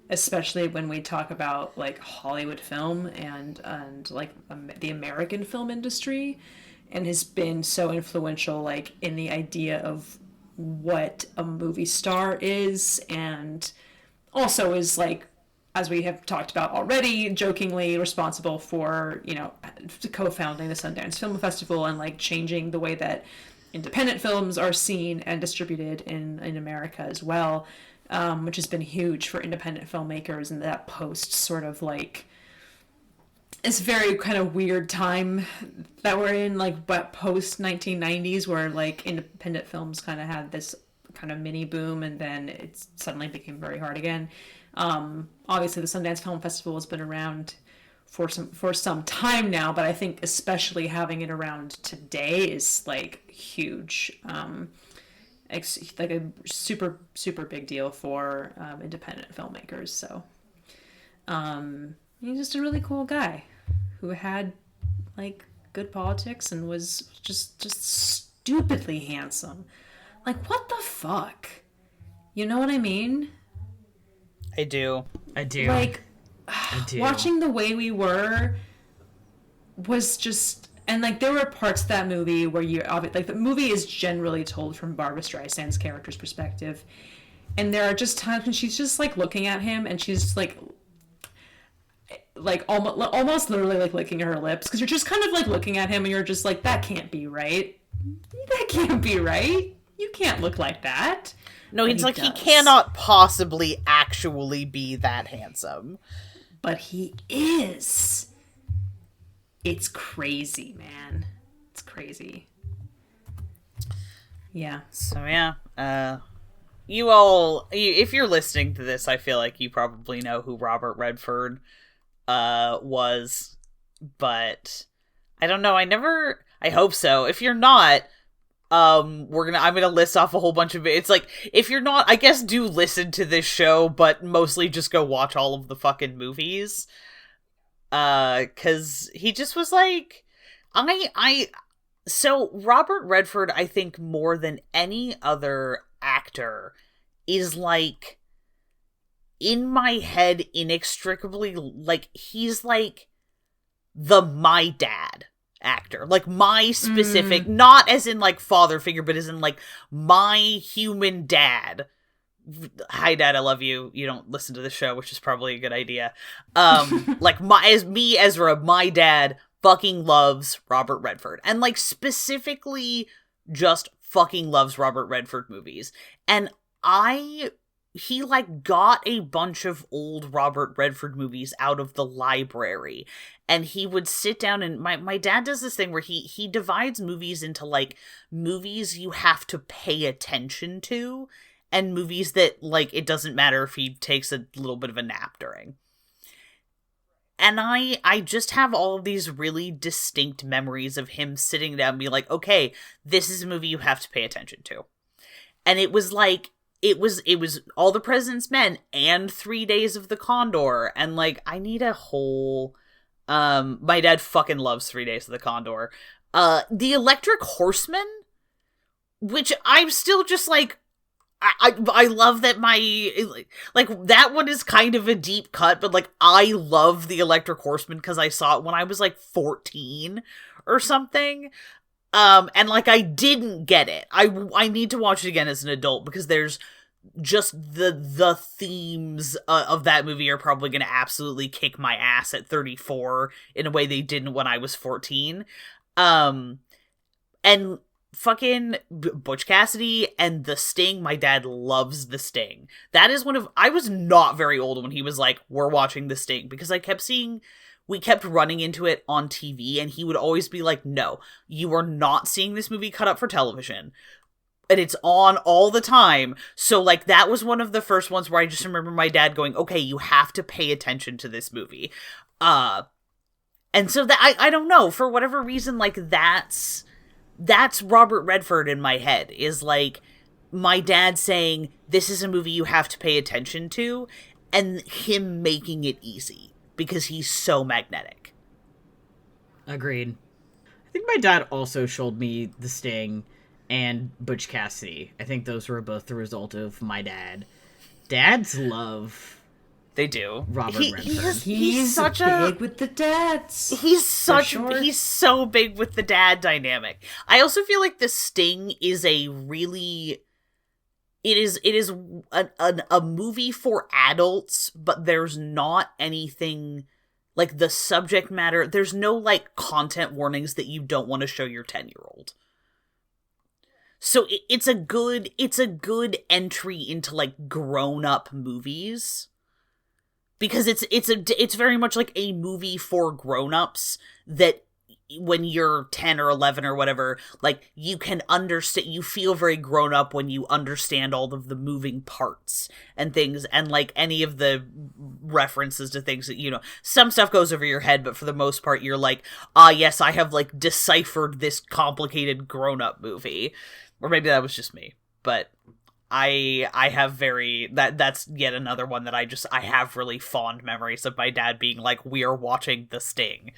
especially when we talk about like Hollywood film and like the American film industry, and has been so influential like in the idea of what a movie star is, and also is like, as we have talked about already, jokingly responsible for, you know, co-founding the Sundance Film Festival and like changing the way that independent films are seen and distributed in America as well, which has been huge for independent filmmakers in that post sort of like this very kind of weird time that we're in, like, but post 1990s, where like independent films kind of had this kind of mini boom and then it suddenly became very hard again. Obviously the Sundance Film Festival has been around for some time now, but I think especially having it around today is like huge. It's like a super, super big deal for independent filmmakers. So he's just a really cool guy who had like good politics and was just stupidly handsome. Like, what the fuck? You know what I mean? I do. Like, watching The Way We Were was just... And, like, there were parts of that movie where like, the movie is generally told from Barbra Streisand's character's perspective. And there are just times when she's just, like, looking at him and she's, like almost literally, like, licking her lips. Because you're just kind of, like, looking at him and you're just like, that can't be right. That can't be right. You can't look like that. No, it's like he cannot possibly actually be that handsome. But he is. It's crazy, man. It's crazy. Yeah. So, yeah. You all, if you're listening to this, I feel like you probably know who Robert Redford was. But I don't know. I hope so. If you're not... I'm gonna list off a whole bunch of it. It's like, if you're not, I guess do listen to this show, but mostly just go watch all of the fucking movies. 'Cause he just was like, so Robert Redford, I think more than any other actor, is like, in my head, inextricably, like, he's like the my dad actor, like my specific, not as in like father figure, but as in like my human dad. Hi Dad, I love you. You don't listen to the show, which is probably a good idea. Like Ezra, my dad fucking loves Robert Redford, and like specifically just fucking loves Robert Redford movies. And he like got a bunch of old Robert Redford movies out of the library, and he would sit down and my dad does this thing where he divides movies into like movies you have to pay attention to and movies that like it doesn't matter if he takes a little bit of a nap during. And I just have all of these really distinct memories of him sitting down and be like, okay, this is a movie you have to pay attention to. And it was like, it was All the President's Men and 3 Days of the Condor. And like, I need a whole, my dad fucking loves 3 Days of the Condor. The Electric Horseman, which I'm still just like, I love that like that one is kind of a deep cut, but like I love The Electric Horseman because I saw it when I was like 14 or something. And like I didn't get it. I need to watch it again as an adult because there's just the themes of that movie are probably going to absolutely kick my ass at 34 in a way they didn't when I was 14. And fucking Butch Cassidy and The Sting, my dad loves The Sting. That is I was not very old when he was like, we're watching The Sting, because we kept running into it on TV, and he would always be like, no, you are not seeing this movie cut up for television. And it's on all the time. So, like, that was one of the first ones where I just remember my dad going, okay, you have to pay attention to this movie. And so that, I don't know, for whatever reason, like, that's that's Robert Redford in my head, is like my dad saying, this is a movie you have to pay attention to, and him making it easy because he's so magnetic. Agreed. I think my dad also showed me The Sting and Butch Cassidy. I think those were both the result of my dad. Dads love... They do. Robert Redford. He's such big with the dads. He's so big with the dad dynamic. I also feel like The Sting is a really... It is a movie for adults, but there's not anything... Like, the subject matter, there's no, like, content warnings that you don't want to show your 10-year-old. So it's a good entry into, like, grown-up movies. Because it's very much like a movie for grown-ups that when you're 10 or 11 or whatever, like, you can understand, you feel very grown up when you understand all of the moving parts and things, and, like, any of the references to things that, you know, some stuff goes over your head, but for the most part, you're like, yes, I have, like, deciphered this complicated grown-up movie. Or maybe that was just me, but I have that's yet another one that I have really fond memories of my dad being like, we are watching The Sting.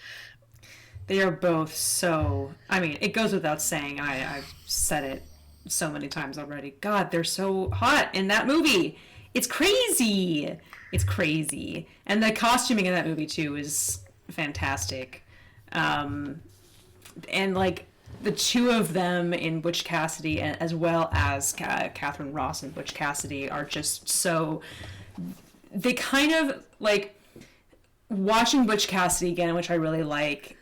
They are both so... I mean, it goes without saying. I've said it so many times already. God, they're so hot in that movie. It's crazy. It's crazy. And the costuming in that movie, too, is fantastic. And, like, the two of them in Butch Cassidy, as well as Catherine Ross and Butch Cassidy, are just so... They kind of, like... Watching Butch Cassidy again, which I really like,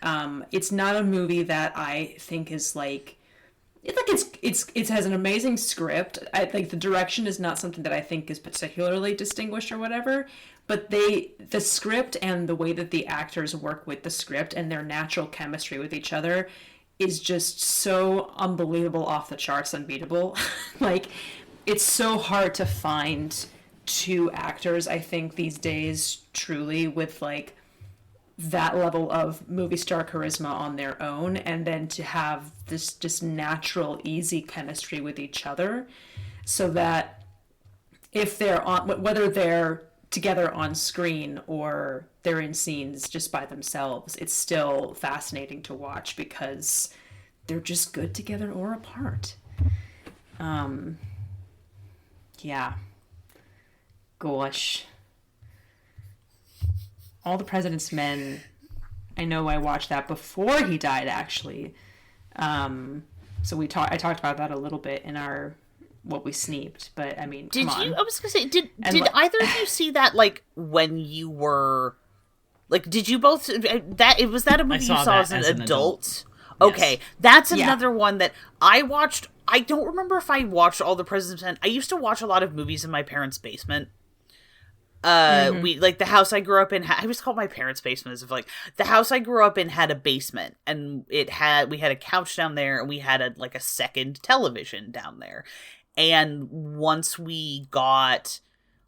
it's not a movie that I think is like, it has an amazing script. I think the direction is not something that I think is particularly distinguished or whatever, but the script and the way that the actors work with the script and their natural chemistry with each other is just so unbelievable, off the charts, unbeatable. Like, it's so hard to find two actors, I think, these days, truly, with, like, that level of movie star charisma on their own, and then to have this just natural, easy chemistry with each other, so that if they're on, whether they're together on screen or they're in scenes just by themselves, it's still fascinating to watch because they're just good together or apart. Yeah. Gosh. All the President's Men, I know I watched that before he died, actually. So I talked about that a little bit in our What We Sneeped, but I mean, I was gonna say, did either of you see that, like, when you were, like, did you both, was that a movie you saw as an adult? Okay, yes. That's another one that I watched. I don't remember if I watched all the President's Men. I used to watch a lot of movies in my parents' basement. We, like, the house I grew up in, I always call my parents' basement as if, like, the house I grew up in had a basement, and we had a couch down there, and we had a second television down there. And once we got,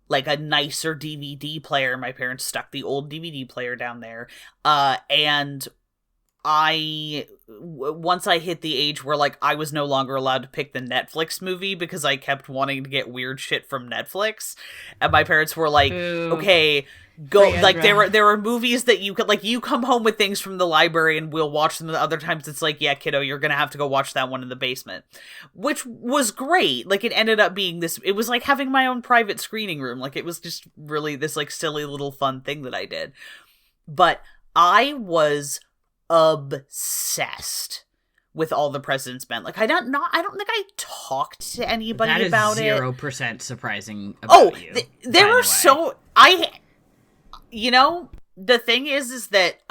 like, a nicer DVD player, my parents stuck the old DVD player down there, and once I hit the age where, like, I was no longer allowed to pick the Netflix movie because I kept wanting to get weird shit from Netflix, and my parents were like, "Ooh, okay, go." Like, there were movies that you could, like, you come home with things from the library and we'll watch them. The other times it's like, yeah, kiddo, you're gonna have to go watch that one in the basement, which was great. Like, it ended up being this. It was like having my own private screening room. Like, it was just really this, like, silly little fun thing that I did. But I was obsessed with All the President's Men. Like, I don't think I talked to anybody about it. That is 0% surprising about you. There are so... You know, the thing is that,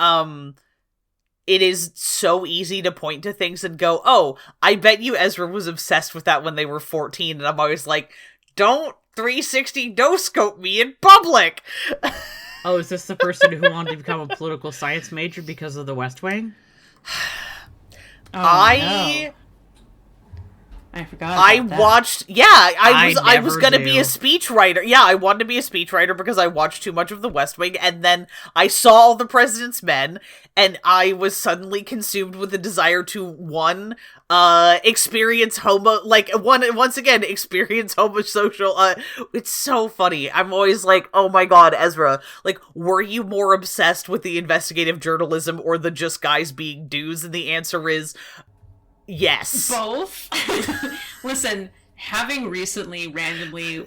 it is so easy to point to things and go, oh, I bet you Ezra was obsessed with that when they were 14, and I'm always like, don't 360 no-scope me in public! Oh, is this the person who wanted to become a political science major because of the West Wing? No. I forgot I about that. watched, I was never gonna do. be a speechwriter. Yeah, I wanted to be a speechwriter because I watched too much of The West Wing, and then I saw All the President's Men, and I was suddenly consumed with the desire to, experience once again, experience homosocial, it's so funny. I'm always like, oh my god, Ezra, like, were you more obsessed with the investigative journalism or the just guys being dudes? And the answer is, yes. Both. Listen, having recently randomly,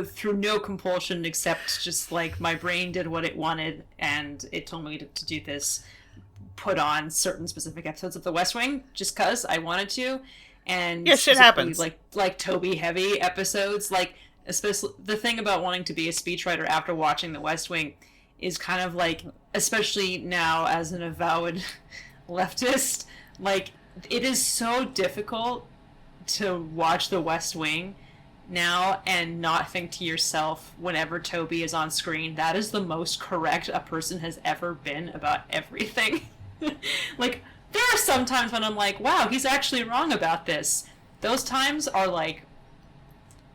through no compulsion except just like my brain did what it wanted and it told me to do this, put on certain specific episodes of The West Wing just because I wanted to, and yeah, shit happens. Like Toby heavy episodes, like especially the thing about wanting to be a speechwriter after watching The West Wing is kind of like, especially now as an avowed leftist, like it is so difficult to watch The West Wing now and not think to yourself whenever Toby is on screen, that is the most correct a person has ever been about everything. Like, there are some times when I'm like, wow, he's actually wrong about this. Those times are like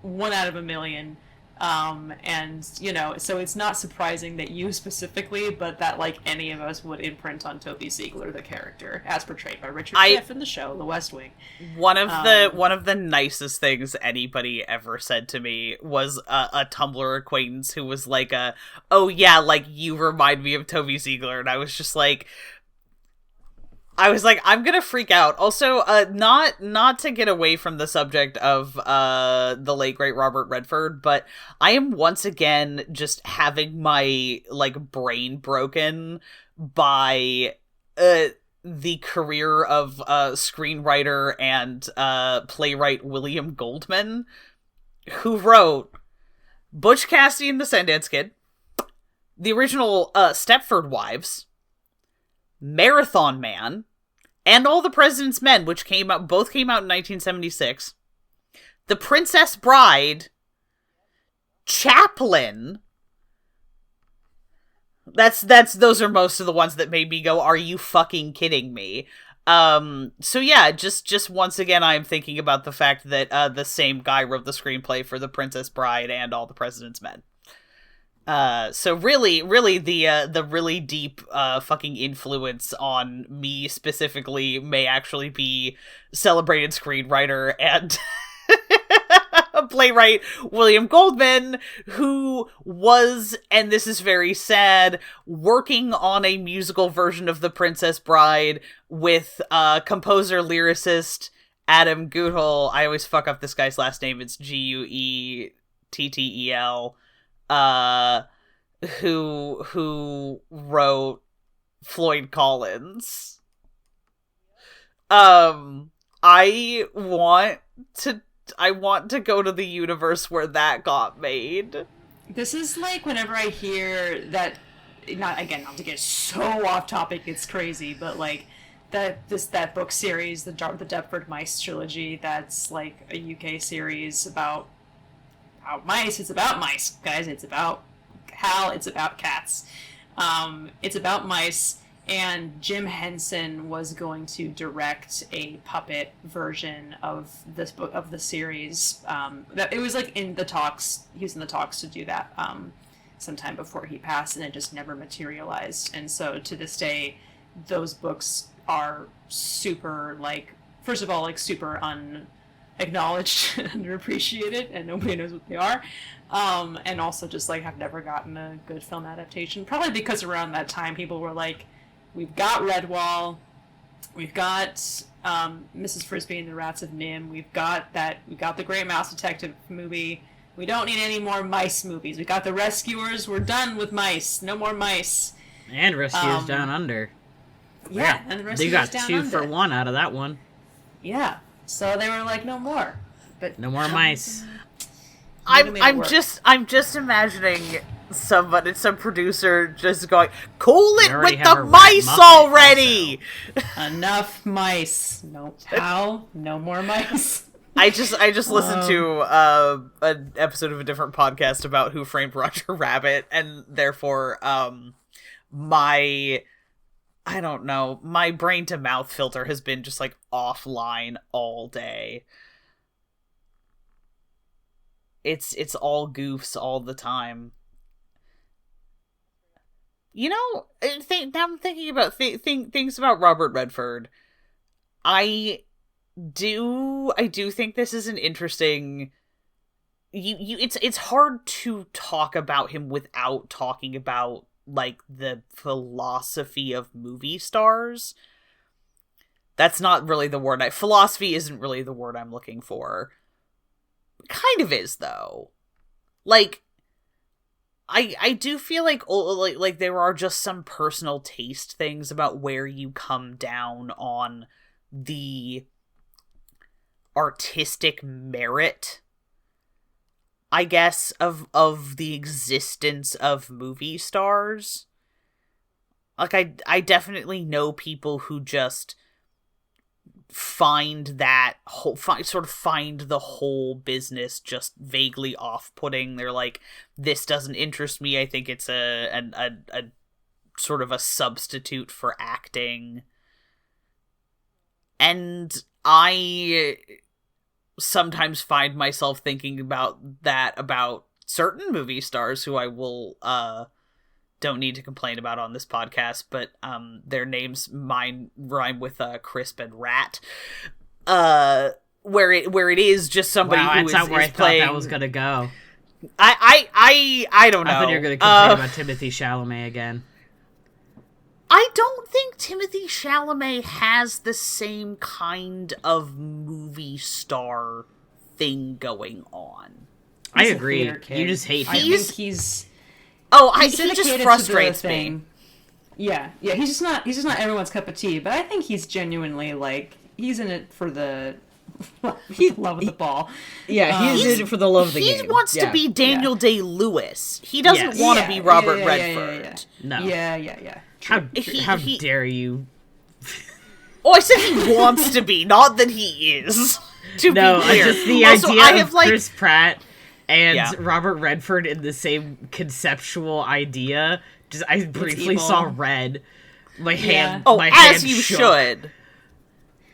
1 out of a million. And, you know, so it's not surprising that you specifically, but that, like, any of us would imprint on Toby Ziegler, the character, as portrayed by Richard Schiff in the show, The West Wing. One of the nicest things anybody ever said to me was a Tumblr acquaintance who was like, oh yeah, like, you remind me of Toby Ziegler, and I was like, I'm gonna freak out. Also, not to get away from the subject of the late great Robert Redford, but I am once again just having my like brain broken by the career of screenwriter and playwright William Goldman, who wrote Butch Cassidy and the Sundance Kid, the original Stepford Wives, Marathon Man, and All the President's Men, which both came out in 1976. The Princess Bride, Chaplin. Those are most of the ones that made me go, are you fucking kidding me? So yeah, just once again, I'm thinking about the fact that the same guy wrote the screenplay for The Princess Bride and All the President's Men. So really the really deep fucking influence on me specifically may actually be celebrated screenwriter and playwright William Goldman, who was, and this is very sad, working on a musical version of The Princess Bride with composer lyricist Adam Guettel. I always fuck up this guy's last name. It's Guettel. Who wrote Floyd Collins. I want to go to the universe where that got made. This is like whenever I hear that, not to get so off topic, it's crazy, but like that book series, the Deptford Mice trilogy, that's like a UK series about mice. It's about mice, guys. It's about Hal. It's about cats. It's about mice, and Jim Henson was going to direct a puppet version of this book, of the series. That it was like in the talks. He was in the talks to do that sometime before he passed, and it just never materialized. And so to this day, those books are super, like, first of all, like, super unacknowledged and underappreciated, and nobody knows what they are. And also just, like, have never gotten a good film adaptation. Probably because around that time people were like, we've got Redwall, we've got Mrs. Frisbee and the Rats of Nim, we've got the Great Mouse Detective movie, we don't need any more mice movies, we got The Rescuers, we're done with mice, no more mice. And Rescuers Down Under. Yeah, and The Rescuers they got Down 2 Under. for 1 out of that one. Yeah, so they were like, no more. But no more mice. I'm just imagining some producer just going, cool it with the mice already. Enough mice. No, Hal, no more mice. I just listened to an episode of a different podcast about Who Framed Roger Rabbit, and therefore my brain to mouth filter has been just like offline all day. it's all goofs all the time. You know, now I'm thinking about things about Robert Redford. I do think this is an interesting. It's hard to talk about him without talking about like the philosophy of movie stars. That's not really the word. Philosophy isn't really the word I'm looking for. Kind of is though. Like, I do feel like there are just some personal taste things about where you come down on the artistic merit, I guess, of the existence of movie stars. Like, I definitely know people who just find the whole business just vaguely off-putting. They're like, this doesn't interest me. I think it's a sort of a substitute for acting. And I sometimes find myself thinking about that about certain movie stars who I will don't need to complain about on this podcast, but their names mine rhyme with crisp and rat. Where it is just somebody who is not where I playing... thought that was gonna go. I don't know. I thought you were gonna complain about Timothée Chalamet again. I don't think Timothée Chalamet has the same kind of movie star thing going on. I agree. You just hate him. I think he's... he just frustrates me. Yeah, he's just not everyone's cup of tea, but I think he's genuinely, like, he's in it for the love of the ball. Yeah, he's in it for the love of the game. He wants to be Daniel Day-Lewis. He doesn't want to be Robert Redford. No. Yeah. How dare you? Oh, I said he wants to be, not that he is. To be clear. Just the idea of Chris Pratt and Robert Redford in the same conceptual idea. Just I briefly saw red. My hand. Oh, my as hand you shook. Should.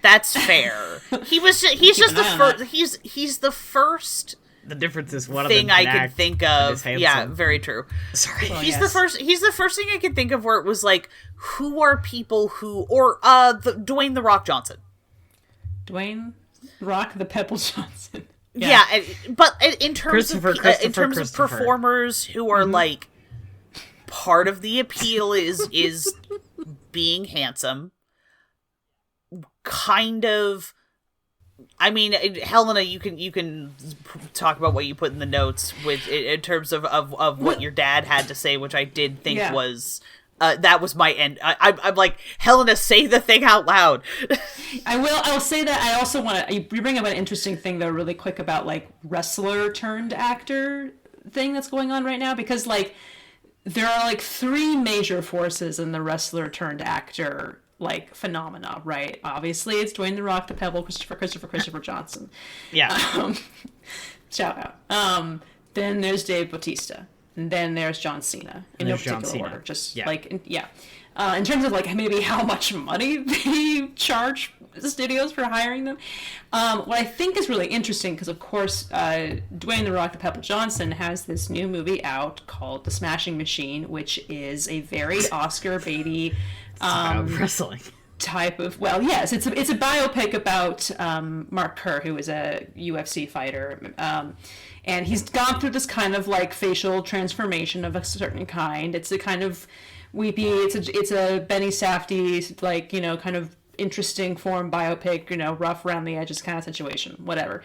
That's fair. He's just the first. He's the first. The difference is one thing of I could think of. Yeah, very true. Sorry, he's the first. He's the first thing I could think of where it was like, who are people who, or Dwayne the Rock Johnson. Dwayne Rock the Pebble Johnson. Yeah, but in terms of performers who are like, part of the appeal is being handsome. Kind of. I mean, Helena, you can talk about what you put in the notes with in terms of what your dad had to say, which I did think was that was my end. I'm like, Helena, say the thing out loud. I'll say that. I also want to. You bring up an interesting thing though, really quick about like wrestler turned actor thing that's going on right now, because like there are like three major forces in the wrestler turned actor like phenomena, right? Obviously, it's Dwayne the Rock, the Pebble, Christopher Johnson. Yeah. Shout out. Then there's Dave Bautista, and then there's John Cena in no particular order. Just like in terms of like maybe how much money they charge the studios for hiring them. What I think is really interesting, because of course Dwayne the Rock, the Pebble Johnson has this new movie out called The Smashing Machine, which is a very Oscar baity. Wrestling type of it's a biopic about Mark Kerr, who is a UFC fighter, and he's gone through this kind of like facial transformation of a certain kind. It's a kind of weepy, it's a Benny Safdie, like, you know, kind of interesting form biopic, you know, rough around the edges kind of situation, whatever.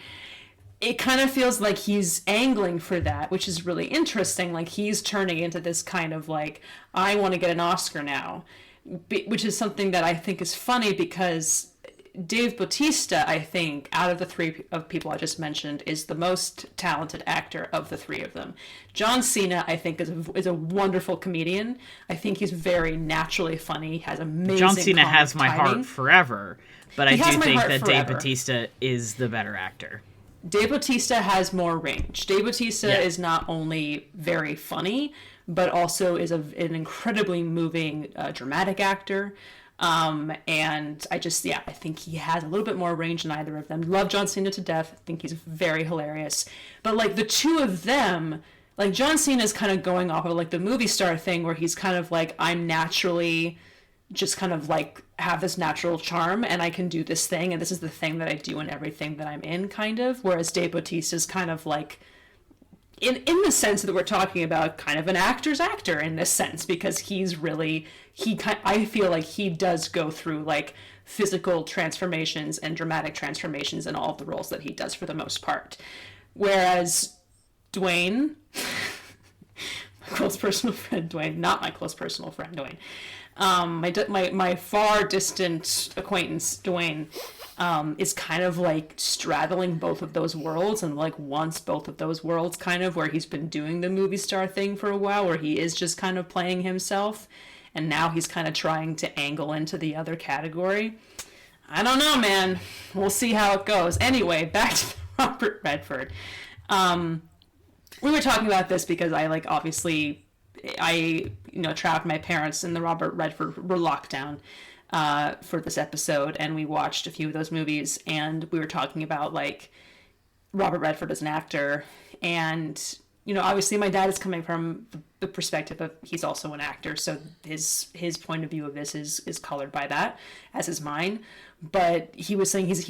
It kind of feels like he's angling for that, which is really interesting. Like he's turning into this kind of like, I want to get an Oscar now, which is something that I think is funny, because Dave Bautista, I think, out of the three of people I just mentioned, is the most talented actor of the three of them. John Cena, I think, is a wonderful comedian. I think he's very naturally funny, has amazing John Cena has my timing. Heart forever, but I do think that Dave Bautista is the better actor. Dave Bautista has more range. Dave Bautista is not only very funny, but also is an incredibly moving, dramatic actor. And I think he has a little bit more range than either of them. Love John Cena to death. I think he's very hilarious. But like the two of them, like John Cena is kind of going off of like the movie star thing where he's kind of like, I'm naturally just kind of like have this natural charm and I can do this thing and this is the thing that I do in everything that I'm in, kind of. Whereas Dave Bautista is kind of like, in the sense that we're talking about, kind of an actor's actor in this sense, because he's really, I feel like he does go through like physical transformations and dramatic transformations in all of the roles that he does for the most part. Whereas Dwayne, my close personal friend Dwayne, not my close personal friend Dwayne, my far distant acquaintance Dwayne, is kind of like straddling both of those worlds and like wants both of those worlds, kind of, where he's been doing the movie star thing for a while where he is just kind of playing himself and now he's kind of trying to angle into the other category. I don't know, man. We'll see how it goes. Anyway, back to Robert Redford. We were talking about this because I like, obviously, I trapped my parents in the Robert Redford lockdown for this episode, and we watched a few of those movies, and we were talking about like Robert Redford as an actor, and obviously my dad is coming from the perspective of he's also an actor, so his point of view of this is colored by that, as is mine. But he was saying he's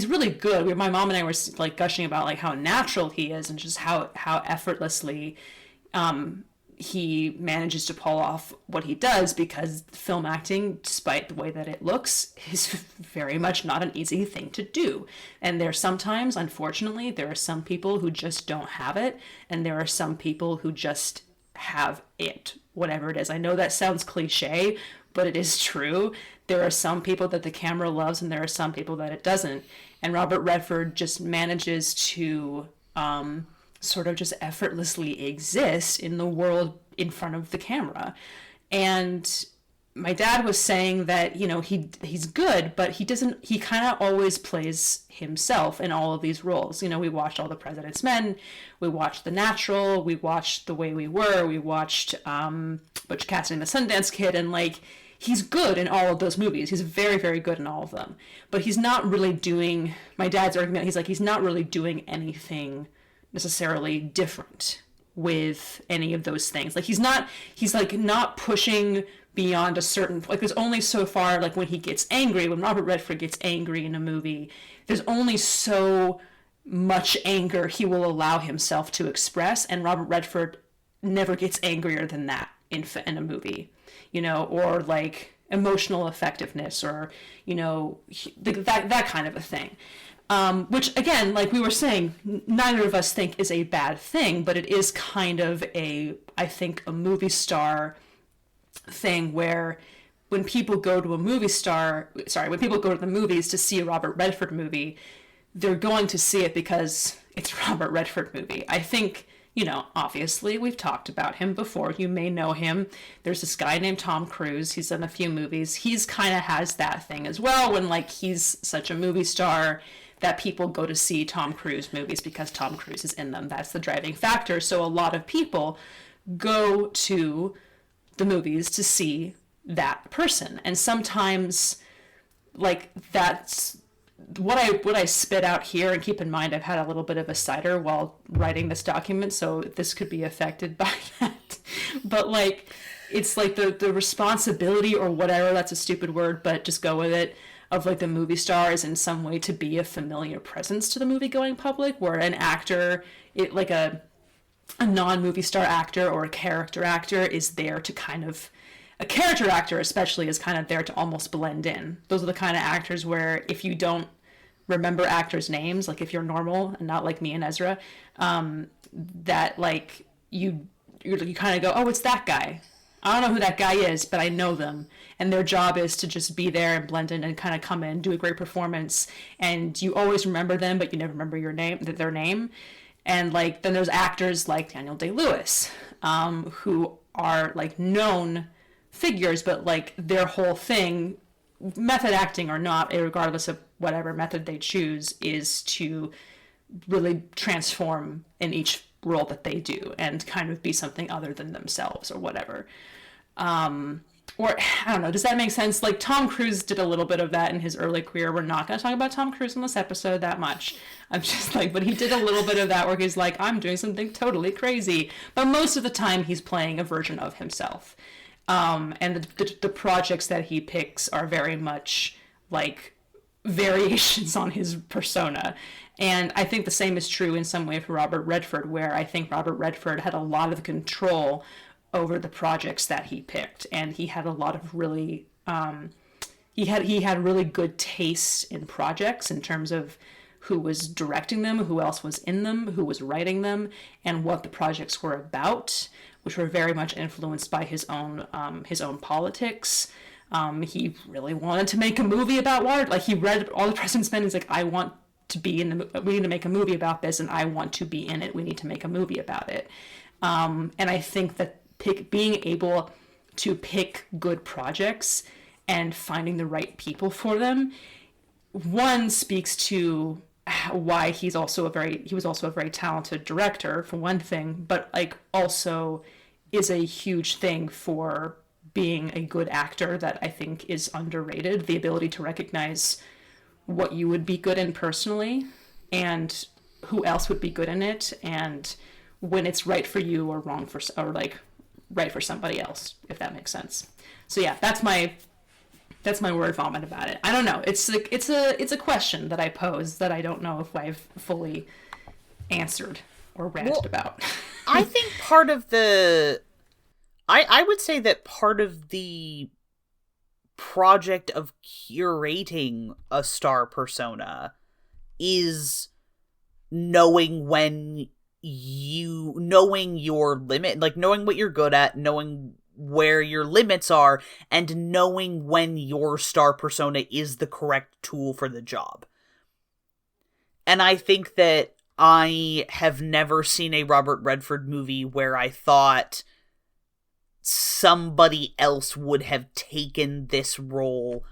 really good. My mom and I were like gushing about like how natural he is and just how effortlessly he manages to pull off what he does, because film acting, despite the way that it looks, is very much not an easy thing to do. And sometimes, unfortunately, there are some people who just don't have it, and there are some people who just have it, whatever it is. I know that sounds cliche, but it is true. There are some people that the camera loves, and there are some people that it doesn't. And Robert Redford just manages to sort of just effortlessly exist in the world in front of the camera. And my dad was saying that, he's good, but he kind of always plays himself in all of these roles. We watched All the President's Men, we watched The Natural, we watched The Way We Were, we watched Butch Cassidy and the Sundance Kid, and like, he's good in all of those movies. He's very, very good in all of them. But he's not really doing, my dad's argument, he's not really doing anything necessarily different with any of those things. Like he's not pushing beyond a certain, like there's only so far, like when Robert Redford gets angry in a movie, there's only so much anger he will allow himself to express, and Robert Redford never gets angrier than that in a movie, or like emotional effectiveness, or that kind of a thing. Which, again, like we were saying, neither of us think is a bad thing, but it is kind of I think, a movie star thing where when people go to the movies to see a Robert Redford movie, they're going to see it because it's a Robert Redford movie. I think, obviously we've talked about him before. You may know him. There's this guy named Tom Cruise. He's done a few movies. He's kind of has that thing as well, when like he's such a movie star that people go to see Tom Cruise movies because Tom Cruise is in them. That's the driving factor. So a lot of people go to the movies to see that person. And sometimes, like, that's what I spit out here. And keep in mind, I've had a little bit of a cider while writing this document, so this could be affected by that. But like, it's like the responsibility, or whatever, that's a stupid word, but just go with it, of like the movie star is in some way to be a familiar presence to the movie going public, where an actor, like a non-movie star actor or a character actor is there to kind of, a character actor especially is kind of there to almost blend in. Those are the kind of actors where if you don't remember actors' names, like if you're normal and not like me and Ezra, that like you kind of go, oh, it's that guy. I don't know who that guy is, but I know them. And their job is to just be there and blend in and kind of come in, do a great performance. And you always remember them, but you never remember their name. And like, then there's actors like Daniel Day-Lewis, who are like known figures, but like their whole thing, method acting or not, regardless of whatever method they choose, is to really transform in each role that they do and kind of be something other than themselves or whatever. or I don't know, does that make sense? Like, Tom Cruise did a little bit of that in his early career. We're not going to talk about Tom Cruise in this episode that much. I'm just like, but he did a little bit of that where he's like, I'm doing something totally crazy. But most of the time he's playing a version of himself. And the projects that he picks are very much like variations on his persona. And I think the same is true in some way for Robert Redford, where I think Robert Redford had a lot of control over the projects that he picked, and he had a lot of really he had really good taste in projects in terms of who was directing them, who else was in them, who was writing them, and what the projects were about, which were very much influenced by his own politics. He really wanted to make a movie about water. Like, he read All the President's Men. He's like, I want to be in the. We need to make a movie about this, and I want to be in it. We need to make a movie about it. And I think that being able to pick good projects and finding the right people for them, one, speaks to why he was also a very talented director, for one thing, but like also is a huge thing for being a good actor that I think is underrated. The ability to recognize what you would be good in personally and who else would be good in it, and when it's right for you or wrong for, or like right for somebody else, if that makes sense. So yeah, that's my word vomit about it. I don't know. It's like it's a question that I pose that I don't know if I've fully answered or ranted about. I think part of the I would say that part of the project of curating a star persona is knowing your limit, like knowing what you're good at, knowing where your limits are, and knowing when your star persona is the correct tool for the job. And I think that I have never seen a Robert Redford movie where I thought somebody else would have taken this role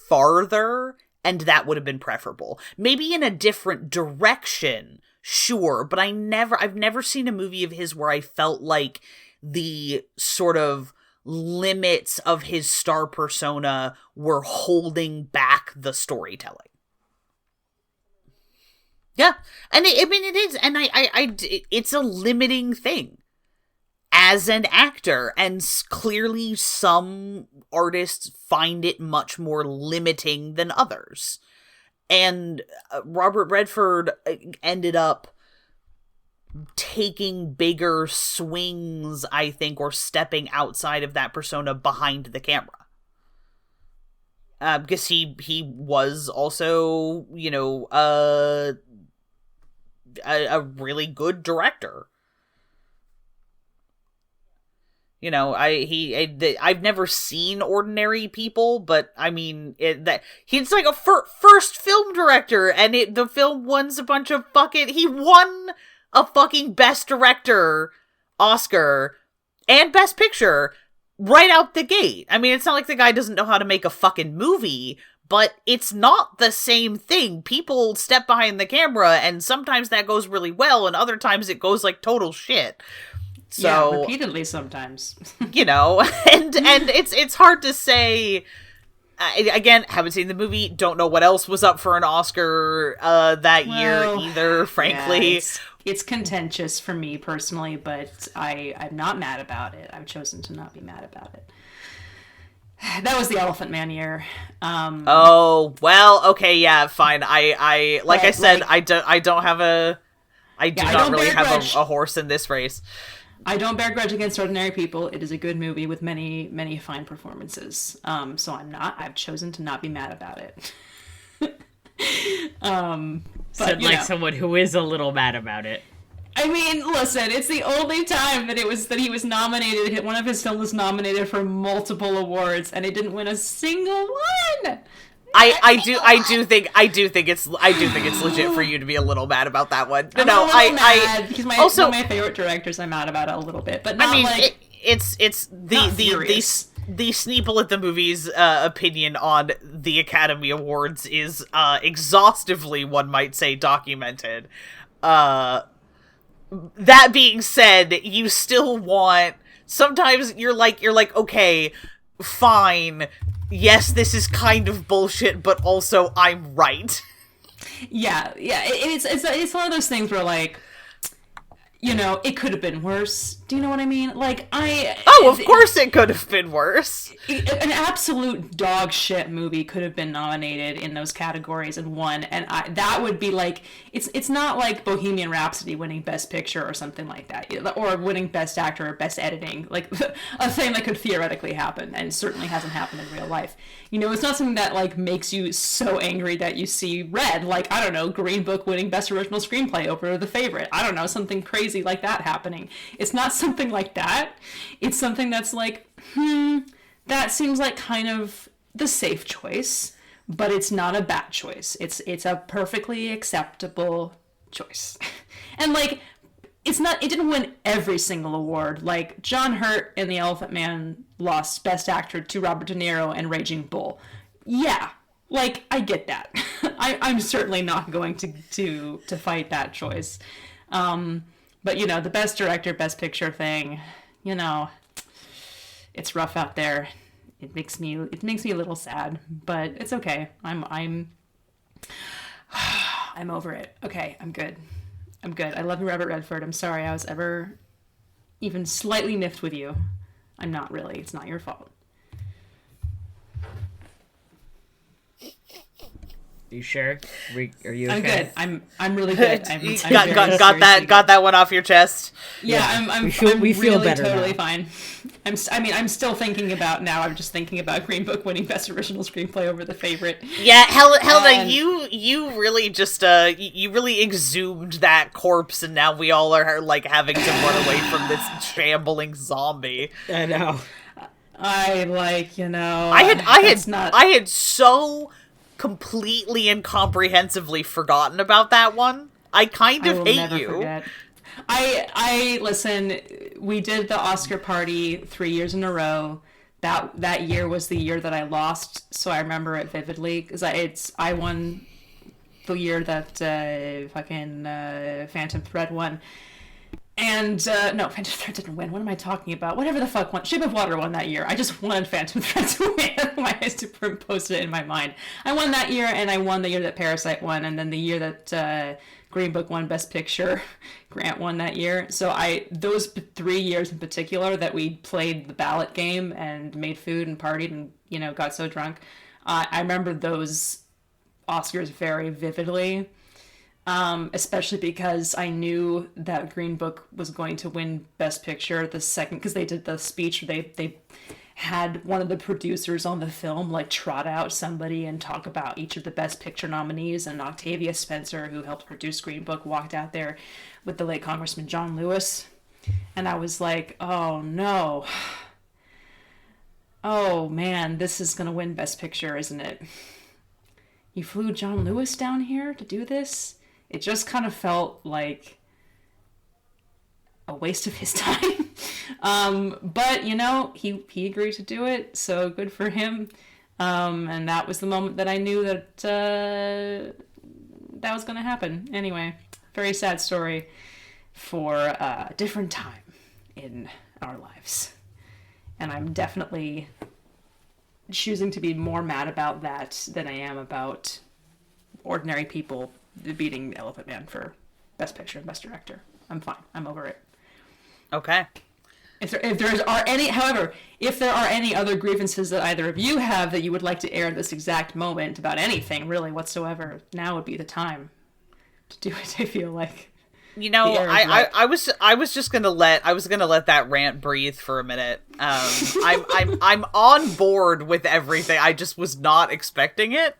farther, and that would have been preferable. Maybe in a different direction, sure, but I've never seen a movie of his where I felt like the sort of limits of his star persona were holding back the storytelling. Yeah, and it is, and it's a limiting thing as an actor, and clearly some artists find it much more limiting than others. And Robert Redford ended up taking bigger swings, I think, or stepping outside of that persona behind the camera. Because he was also, you know, a really good director. You know, I've never seen Ordinary People, but I mean, he's like a first film director, and the film won a bunch of he won a fucking Best Director Oscar and Best Picture right out the gate. I mean, it's not like the guy doesn't know how to make a fucking movie, but it's not the same thing. People step behind the camera, and sometimes that goes really well, and other times it goes like total shit. So, yeah, repeatedly sometimes. You know, and it's hard to say. Again, haven't seen the movie, don't know what else was up for an Oscar that year either, frankly. Yeah, it's contentious for me personally, but I'm not mad about it. I've chosen to not be mad about it. That was the Elephant Man year. Oh, well, okay, yeah, fine. I said, I do not really have a horse in this race. I don't bear grudge against Ordinary People. It is a good movie with many, many fine performances. So I've chosen to not be mad about it. But like someone who is a little mad about it. I mean, listen, it's the only time that he was nominated. One of his films was nominated for multiple awards, and it didn't win a single one. I do think it's legit for you to be a little mad about that one. Because one of my favorite directors, I'm mad about it a little bit, but not it's the Sneople at the movies opinion on the Academy Awards is exhaustively, one might say, documented. That being said, you still want, sometimes you're like, okay, fine. Yes, this is kind of bullshit, but also I'm right. Yeah. It's one of those things where, like, you know, it could have been worse. Do you know what I mean? Like, of course it could have been worse. An absolute dog shit movie could have been nominated in those categories and won, and that would be like, it's not like Bohemian Rhapsody winning Best Picture or something like that, or winning Best Actor or Best Editing, like a thing that could theoretically happen and certainly hasn't happened in real life. You know, it's not something that, like, makes you so angry that you see red, like, I don't know, Green Book winning Best Original Screenplay over The Favorite. I don't know, something crazy like that happening. It's not something like that. It's something that's like, that seems like kind of the safe choice, but it's not a bad choice. It's a perfectly acceptable choice. And, like, it didn't win every single award. Like, John Hurt in The Elephant Man lost Best Actor to Robert De Niro and Raging Bull. Yeah, like, I get that. I'm certainly not going to fight that choice. But, you know, the Best Director, Best Picture thing, you know, it's rough out there. It makes me a little sad, but it's okay. I'm over it. Okay, I'm good. I love you, Robert Redford. I'm sorry I was ever even slightly miffed with you. I'm not really. It's not your fault. You sure? Are you okay? I'm good. I'm really good. I'm got that one off your chest. Yeah, we feel really better totally now. fine. I'm still thinking about now. I'm just thinking about Green Book winning Best Original Screenplay over The Favorite. Yeah, Helena, you really just you really exhumed that corpse, and now we all are, like, having to run away from this shambling zombie. I know. I I had so completely incomprehensively forgotten about that one. I kind of hate you. Forget. I listen, we did the Oscar party 3 years in a row. That year was the year that I lost, so I remember it vividly, because I won the year that Phantom Thread won. And, no, Phantom Thread didn't win. What am I talking about? Whatever the fuck won. Shape of Water won that year. I just wanted Phantom Thread to win. I superimposed it in my mind. I won that year, and I won the year that Parasite won, and then the year that Green Book won Best Picture, Grant won that year. So those 3 years in particular that we played the ballot game and made food and partied and, you know, got so drunk, I remember those Oscars very vividly. Especially because I knew that Green Book was going to win Best Picture the second, because they did the speech. They had one of the producers on the film, like, trot out somebody and talk about each of the Best Picture nominees, and Octavia Spencer, who helped produce Green Book, walked out there with the late Congressman John Lewis, and I was like, oh no. Oh man, this is gonna win Best Picture, isn't it? You flew John Lewis down here to do this? It just kind of felt like a waste of his time. But, you know, he agreed to do it, so good for him. And that was the moment that I knew that that was going to happen. Anyway, very sad story for a different time in our lives. And I'm definitely choosing to be more mad about that than I am about ordinary people beating Elephant Man for Best Picture and Best Director. I'm fine. I'm over it. Okay. If there are any other grievances that either of you have that you would like to air at this exact moment about anything really whatsoever, now would be the time to do it. I feel like. You know, I was gonna let that rant breathe for a minute. I'm on board with everything. I just was not expecting it.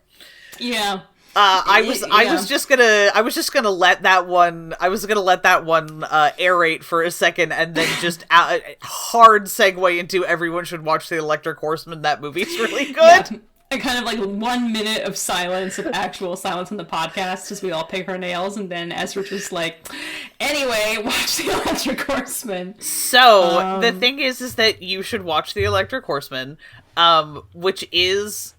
Yeah. I was just gonna let that one aerate for a second, and then just hard segue into everyone should watch The Electric Horseman. That movie's really good. Yeah. And kind of like 1 minute of silence, of actual silence on the podcast as we all pick our nails, and then Ezra just like, anyway, watch The Electric Horseman. So the thing is that you should watch The Electric Horseman, which is.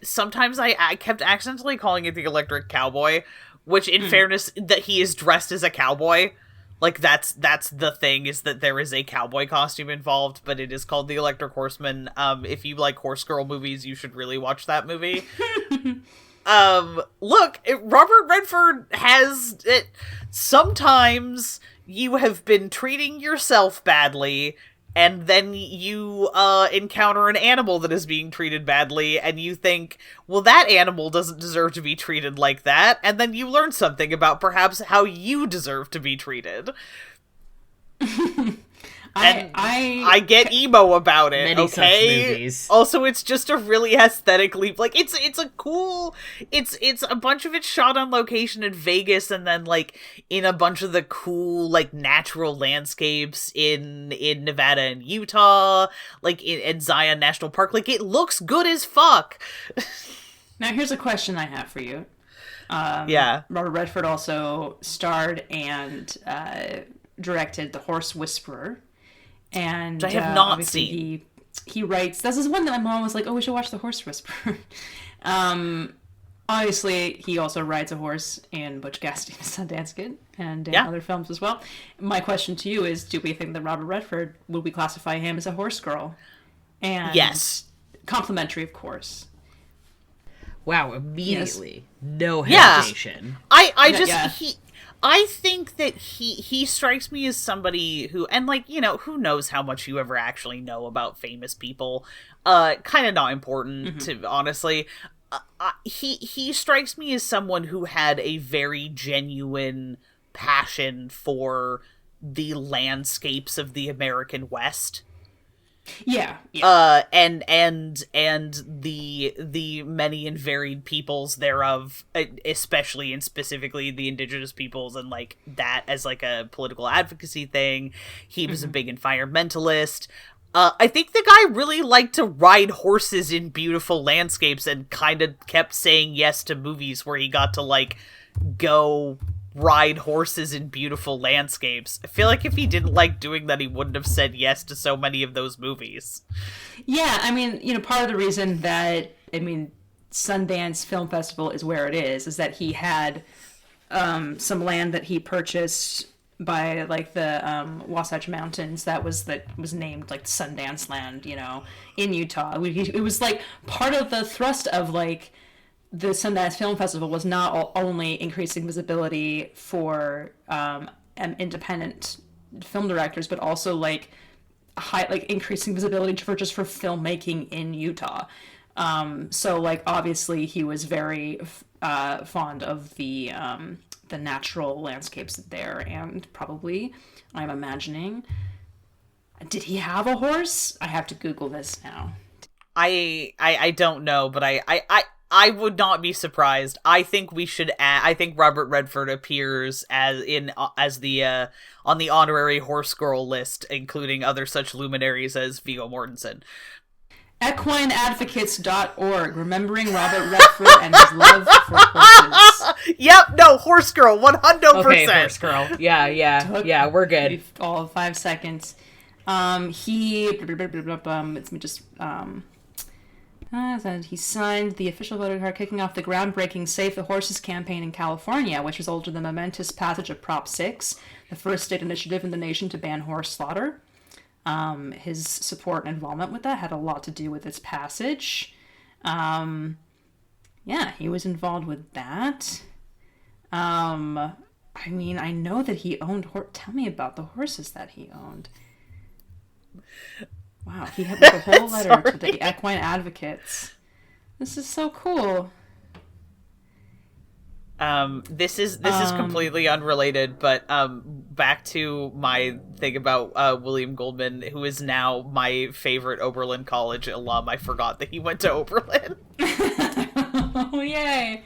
Sometimes I kept accidentally calling it The Electric Cowboy, which in fairness, that he is dressed as a cowboy, Like, that's the thing, is that there is a cowboy costume involved, but it is called The Electric Horseman. If you like horse girl movies, you should really watch that movie. Look, Robert Redford has it. Sometimes you have been treating yourself badly, and then you encounter an animal that is being treated badly, and you think, well, that animal doesn't deserve to be treated like that, and then you learn something about perhaps how you deserve to be treated. I get emo about it. Many okay. such movies. Also, it's just a really aesthetically, like, it's a cool. It's a bunch of it shot on location in Vegas, and then like in a bunch of the cool like natural landscapes in Nevada and Utah, like in Zion National Park. Like, it looks good as fuck. Now, here's a question I have for you. Yeah. Robert Redford also starred and directed The Horse Whisperer. And I have not seen. He writes. This is one that my mom was like, "Oh, we should watch The Horse Whisperer." Obviously, he also rides a horse in Butch Cassidy and the Sundance Kid and in other films as well. My question to you is: do we think that Robert Redford, would we classify him as a horse girl? And yes, complimentary, of course. Wow! Immediately, no Yeah. hesitation. I think that he strikes me as somebody who, and like, you know, who knows how much you ever actually know about famous people. Kind of not important, to honestly. He strikes me as someone who had a very genuine passion for the landscapes of the American West. Yeah. And the many and varied peoples thereof, especially and specifically the indigenous peoples, and like that as like a political advocacy thing. He was a big environmentalist. I think the guy really liked to ride horses in beautiful landscapes, and kind of kept saying yes to movies where he got to like go ride horses in beautiful landscapes. I feel like if he didn't like doing that, he wouldn't have said yes to so many of those movies. Yeah, I mean, you know, part of the reason that, I mean, Sundance Film Festival is where it is that he had some land that he purchased by like the Wasatch Mountains that was named like Sundance Land, you know, in Utah. It was like part of the thrust of like the Sundance Film Festival was not only increasing visibility for independent film directors, but also like increasing visibility for filmmaking in Utah. So like obviously he was very fond of the natural landscapes there, and probably, I'm imagining, did he have a horse? I have to Google this now. I don't know, but I would not be surprised. I think we should I think Robert Redford appears as the on the honorary horse girl list, including other such luminaries as Viggo Mortensen. Equineadvocates.org, remembering Robert Redford and his love for horses. Yep, no, horse girl, 100%. Okay, horse girl. Yeah, we're good. All 5 seconds. He signed the official voter card kicking off the groundbreaking Save the Horses campaign in California, which resulted in the momentous passage of Prop 6, the first state initiative in the nation to ban horse slaughter. His support and involvement with that had a lot to do with its passage. Yeah, he was involved with that. I mean, I know that he owned Tell me about the horses that he owned. Wow, he had a whole letter to the equine advocates. This is so cool. This is completely unrelated, but back to my thing about William Goldman, who is now my favorite Oberlin College alum. I forgot that he went to Oberlin. Oh, yay!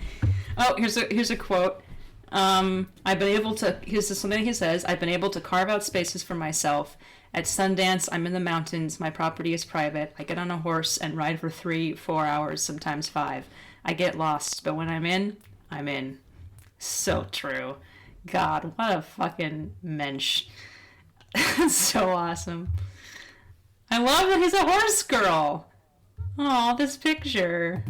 Oh, here's a quote. Here's something he says. I've been able to carve out spaces for myself. At Sundance, I'm in the mountains. My property is private. I get on a horse and ride for 3-4 hours, sometimes 5. I get lost, but when I'm in, I'm in. So true. God, what a fucking mensch. So awesome. I love that he's a horse girl. Oh, this picture.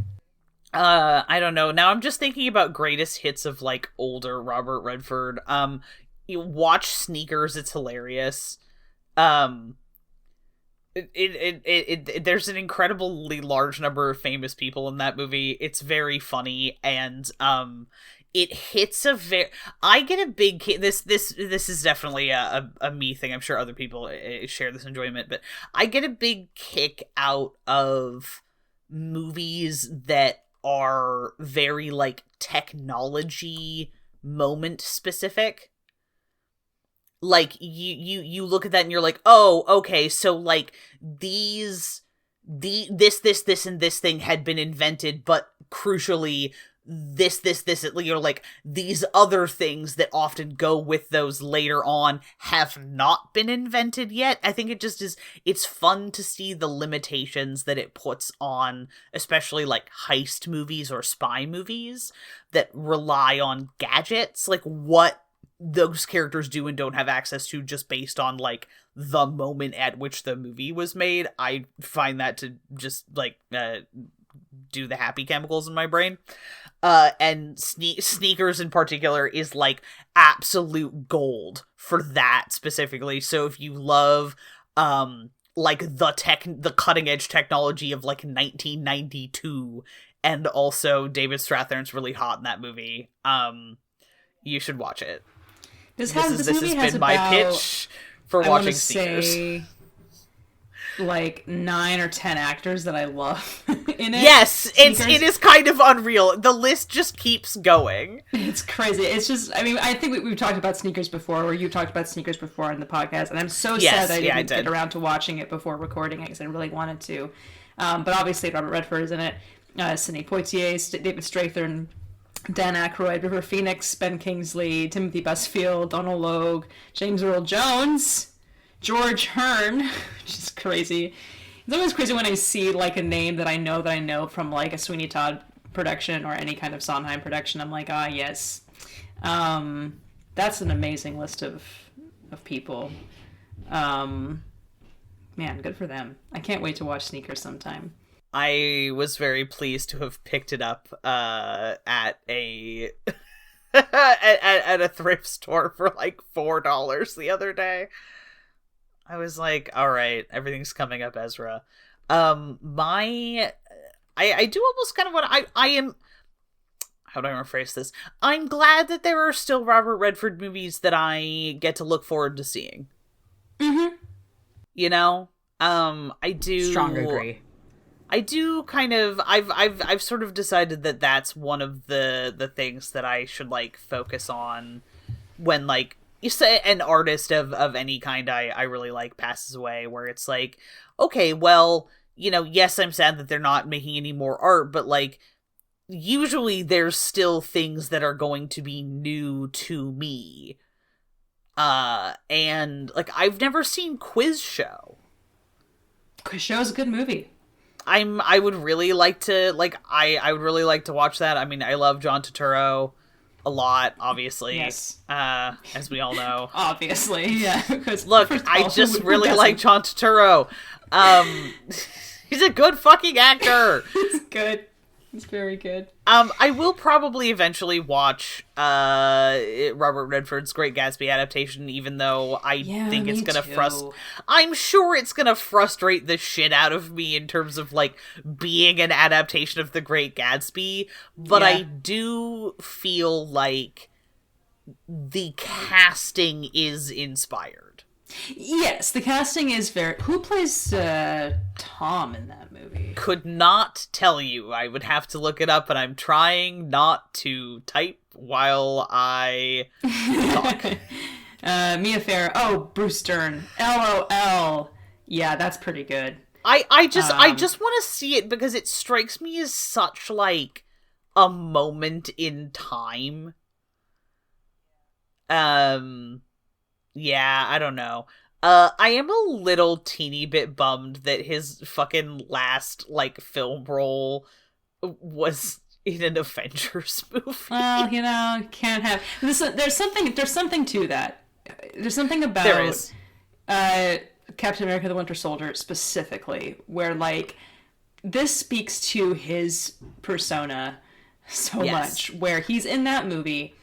I don't know. Now I'm just thinking about greatest hits of like older Robert Redford. You watch Sneakers, it's hilarious. Um, there's an incredibly large number of famous people in that movie. It's very funny, and it hits a very. I get a big this is definitely a me thing. I'm sure other people share this enjoyment, but I get a big kick out of movies that are very like technology moment specific. Like you look at that and you're like, oh, okay, so like this and this thing had been invented, but crucially this you're like, these other things that often go with those later on have not been invented yet. I think it just is, it's fun to see the limitations that it puts on, especially like heist movies or spy movies that rely on gadgets, like what those characters do and don't have access to just based on like the moment at which the movie was made. I find that to just like do the happy chemicals in my brain. And Sneakers in particular is like absolute gold for that specifically. So if you love like the cutting edge technology of like 1992, and also David Strathairn's really hot in that movie, you should watch it. This has been my pitch for watching Sneakers. Say, like 9 or 10 actors that I love in it. Yes, it is kind of unreal. The list just keeps going. It's crazy. It's just, I mean, I think we've talked about Sneakers before, or you talked about Sneakers before in the podcast, and I'm so sad I didn't get around to watching it before recording it because I really wanted to. But obviously, Robert Redford is in it. Sidney Poitier, David Strathairn, Dan Aykroyd, River Phoenix, Ben Kingsley, Timothy Busfield, Donald Logue, James Earl Jones, George Hearn, which is crazy. It's always crazy when I see like a name that I know from like a Sweeney Todd production or any kind of Sondheim production. I'm like, yes. That's an amazing list of people. Man, good for them. I can't wait to watch Sneakers sometime. I was very pleased to have picked it up at a at a thrift store for like $4 the other day. I was like, all right, everything's coming up, Ezra. I do almost kind of want I am, how do I rephrase this? I'm glad that there are still Robert Redford movies that I get to look forward to seeing. Mm-hmm. You know? I do strong agree. I do kind of, I've sort of decided that that's one of the things that I should like focus on when like you say an artist of any kind I really like passes away, where it's like, okay, well, you know, yes, I'm sad that they're not making any more art, but like usually there's still things that are going to be new to me. And like I've never seen Quiz Show. Quiz Show is a good movie. I would really like to I would really like to watch that. I mean, I love John Turturro a lot, obviously. Yes. As we all know. Obviously, yeah. Look, I just really like John Turturro. He's a good fucking actor. He's good. He's very good. I will probably eventually watch Robert Redford's Great Gatsby adaptation, even though I think it's gonna I'm sure it's gonna frustrate the shit out of me in terms of like being an adaptation of The Great Gatsby, but I do feel like the casting is inspired. Yes, the casting is very... Who plays Tom in that movie? Could not tell you. I would have to look it up, and I'm trying not to type while I talk. Mia Farrow. Oh, Bruce Dern. LOL. Yeah, that's pretty good. I just want to see it because it strikes me as such like a moment in time. Yeah, I don't know. I am a little teeny bit bummed that his fucking last, like, film role was in an Avengers movie. Well, you know, can't have... There's something to that. There's something about... There is. Captain America the Winter Soldier, specifically, where, like, this speaks to his persona so much, where he's in that movie...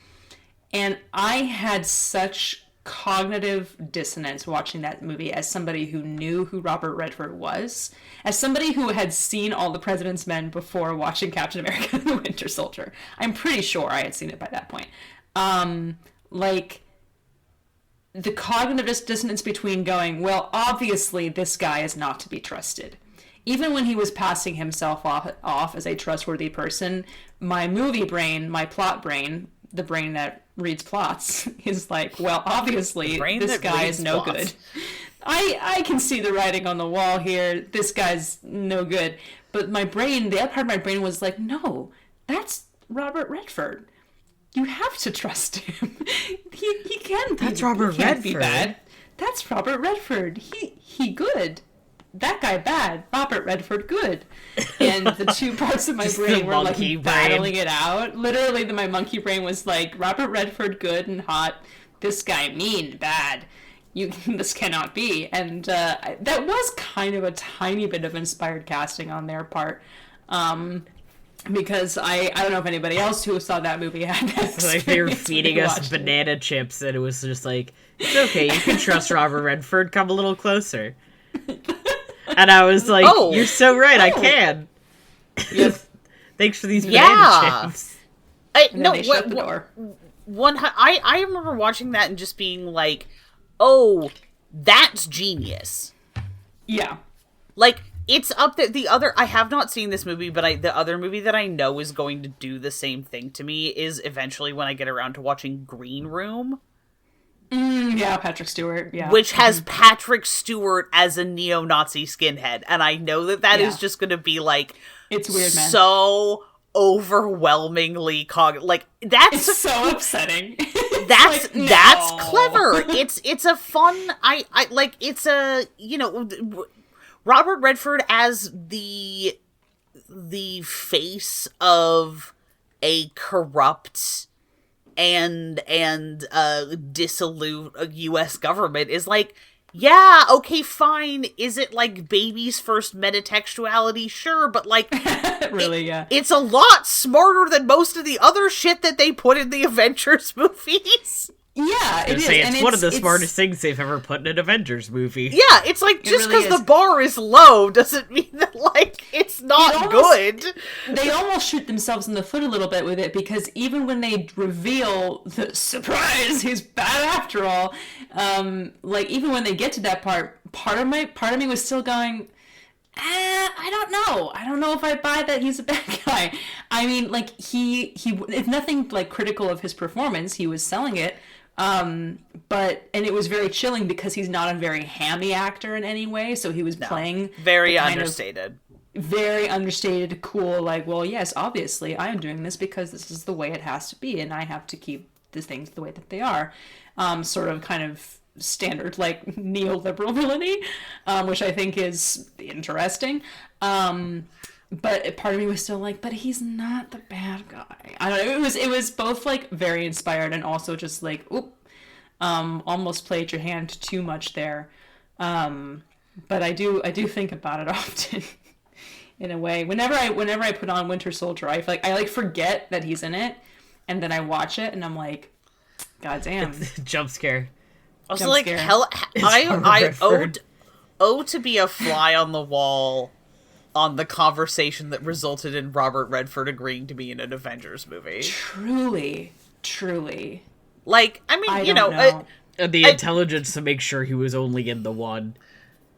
And I had such cognitive dissonance watching that movie as somebody who knew who Robert Redford was, as somebody who had seen All the President's Men before watching Captain America and the Winter Soldier. I'm pretty sure I had seen it by that point. Like, the cognitive dissonance between going, well, obviously this guy is not to be trusted. Even when he was passing himself off as a trustworthy person, my movie brain, my plot brain, the brain that reads plots, is like, well, obviously this guy is no good. I can see the writing on the wall here. This guy's no good. But my brain, the other part of my brain was like, no, that's Robert Redford. You have to trust him. He can be. That's Robert he can't Redford. Be bad. That's Robert Redford. He good. That guy bad. Robert Redford good. And the two parts of my brain were like battling it out. Literally, my monkey brain was like, Robert Redford good and hot. This guy mean bad. This cannot be. And that was kind of a tiny bit of inspired casting on their part. Because I don't know if anybody else who saw that movie had that experience. Like they were feeding us banana chips, and it was just like, it's okay, you can trust Robert Redford, come a little closer. And I was like, you're so right, I can. Yep. Thanks for these banana chips. Shut the door. I remember watching that and just being like, oh, that's genius. Yeah. Like, it's up there. I have not seen this movie, but the other movie that I know is going to do the same thing to me is eventually when I get around to watching Green Room. Yeah, Patrick Stewart, yeah. Which has Patrick Stewart as a neo-Nazi skinhead. And I know that is just going to be, like... It's weird, man. So overwhelmingly that's... It's so upsetting. That's like, no. That's clever. It's a fun... it's a... Robert Redford as the face of a corrupt and dissolute U.S. government is like, yeah, okay, fine. Is it like baby's first metatextuality? Sure, but like, really, yeah, it's a lot smarter than most of the other shit that they put in the Avengers movies. Yeah, it is. It's one of the smartest things they've ever put in an Avengers movie. Yeah, it's like, just because the bar is low doesn't mean that, like, it's not good. They almost shoot themselves in the foot a little bit with it, because even when they reveal the surprise, he's bad after all, like, even when they get to that part of me was still going, I don't know. I don't know if I buy that he's a bad guy. I mean, like, he if nothing, like, critical of his performance, he was selling it. And it was very chilling because he's not a very hammy actor in any way, so he was playing very understated. Very understated, cool, like, well, yes, obviously, I am doing this because this is the way it has to be, and I have to keep the things the way that they are. Sort of kind of standard, like, neoliberal villainy, which I think is interesting. But part of me was still like, but he's not the bad guy. I don't know. It was both like very inspired and also just like, almost played your hand too much there. But I do think about it often in a way. Whenever I put on Winter Soldier, I forget that he's in it, and then I watch it and I'm like, God damn. Jump scare. Also, like, hell, I owe to be a fly on the wall on the conversation that resulted in Robert Redford agreeing to be in an Avengers movie. Truly. Like, I mean, the intelligence to make sure he was only in the one.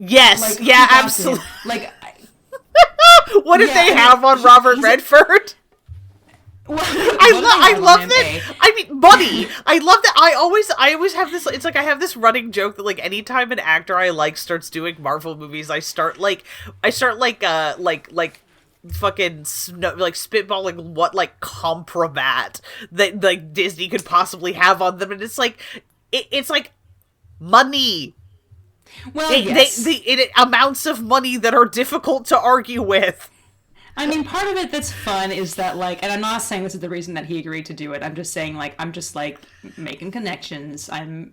Yes, like, yeah, absolutely. Like, what did they have on Robert Redford? I love that. I mean, money. I love that. I always have this. It's like I have this running joke that, like, anytime an actor I like starts doing Marvel movies, I start fucking spitballing what, like, compromat that, like, Disney could possibly have on them, and it's like it's like money. Well, yes. Amounts of money that are difficult to argue with. I mean, part of it that's fun is that, like, and I'm not saying this is the reason that he agreed to do it. I'm just saying, like, I'm just, like, making connections. I'm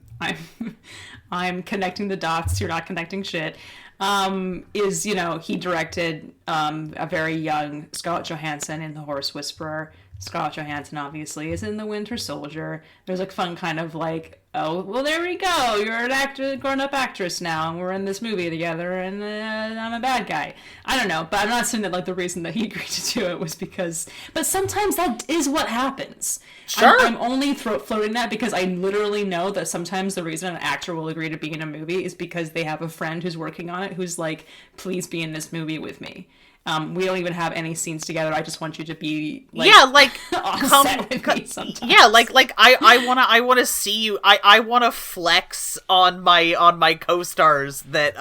connecting the dots. You're not connecting shit. He directed a very young Scarlett Johansson in The Horse Whisperer. Scarlett Johansson obviously is in The Winter Soldier. There's like fun kind of like, oh, well, there we go. You're an actor, grown-up actress now, and we're in this movie together, and I'm a bad guy. I don't know, but I'm not saying that like the reason that he agreed to do it was because. But sometimes that is what happens. Sure. I'm only floating that because I literally know that sometimes the reason an actor will agree to be in a movie is because they have a friend who's working on it who's like, please be in this movie with me. We don't even have any scenes together. I just want you to be like, come with me sometimes. Yeah, I wanna see you. I wanna flex on my co-stars that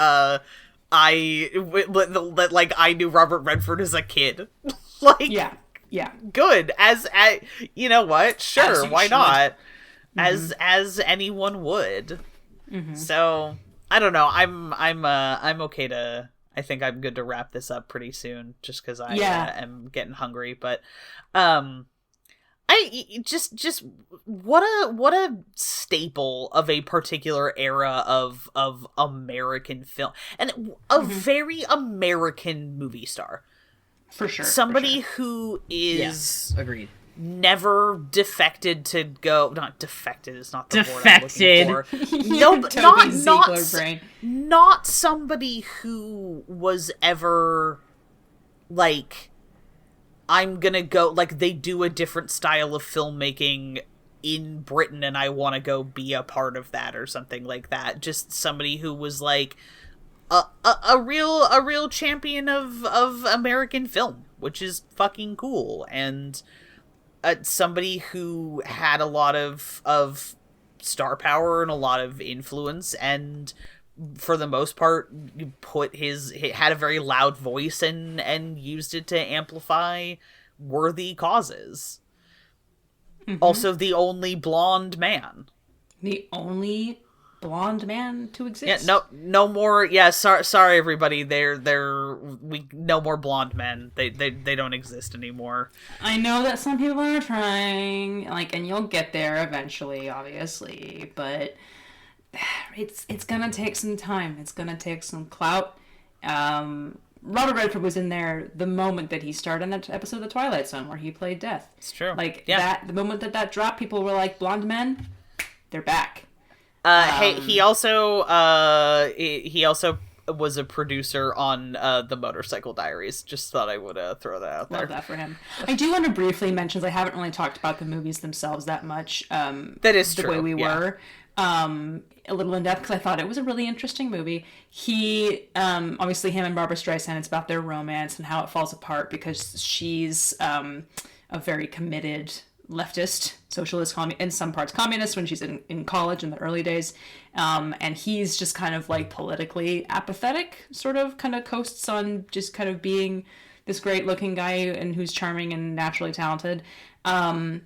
I knew Robert Redford as a kid. Like, yeah, good. As you know what? Sure, why not? Mm-hmm. As anyone would. Mm-hmm. So I don't know. I'm okay to. I think I'm good to wrap this up pretty soon, just because I am getting hungry. But, I just what a staple of a particular era of American film, and a very American movie star, for sure. Somebody who is agreed. Never defected to go. Not defected is not the defected. word I'm looking for. No, but not somebody who was ever like, I'm gonna go, like, they do a different style of filmmaking in Britain and I want to go be a part of that or something like that. Just somebody who was like a real champion of American film, which is fucking cool. And somebody who had a lot of star power and a lot of influence, and for the most part had a very loud voice and used it to amplify worthy causes. Mm-hmm. Also the only blonde man. The only blonde man to exist. Yeah, no more. Yeah, sorry everybody. No more blonde men. They don't exist anymore. I know that some people are trying, like, and you'll get there eventually, obviously, but it's gonna take some time. It's gonna take some clout. Robert Redford was in there the moment that he started in that episode of The Twilight Zone where he played Death. It's true. Like, the moment that dropped, people were like, blonde men, they're back. Hey, he also was a producer on the Motorcycle Diaries. Just thought I would throw that out there. Love that for him. I do want to briefly mention, I haven't really talked about the movies themselves that much. That is the true. way we were. A little in depth because I thought it was a really interesting movie. He, obviously him and Barbra Streisand, it's about their romance and how it falls apart because she's a very committed leftist, socialist, in some parts communist when she's in college in the early days. And he's just kind of like politically apathetic, sort of kind of coasts on just kind of being this great looking guy and who's charming and naturally talented. And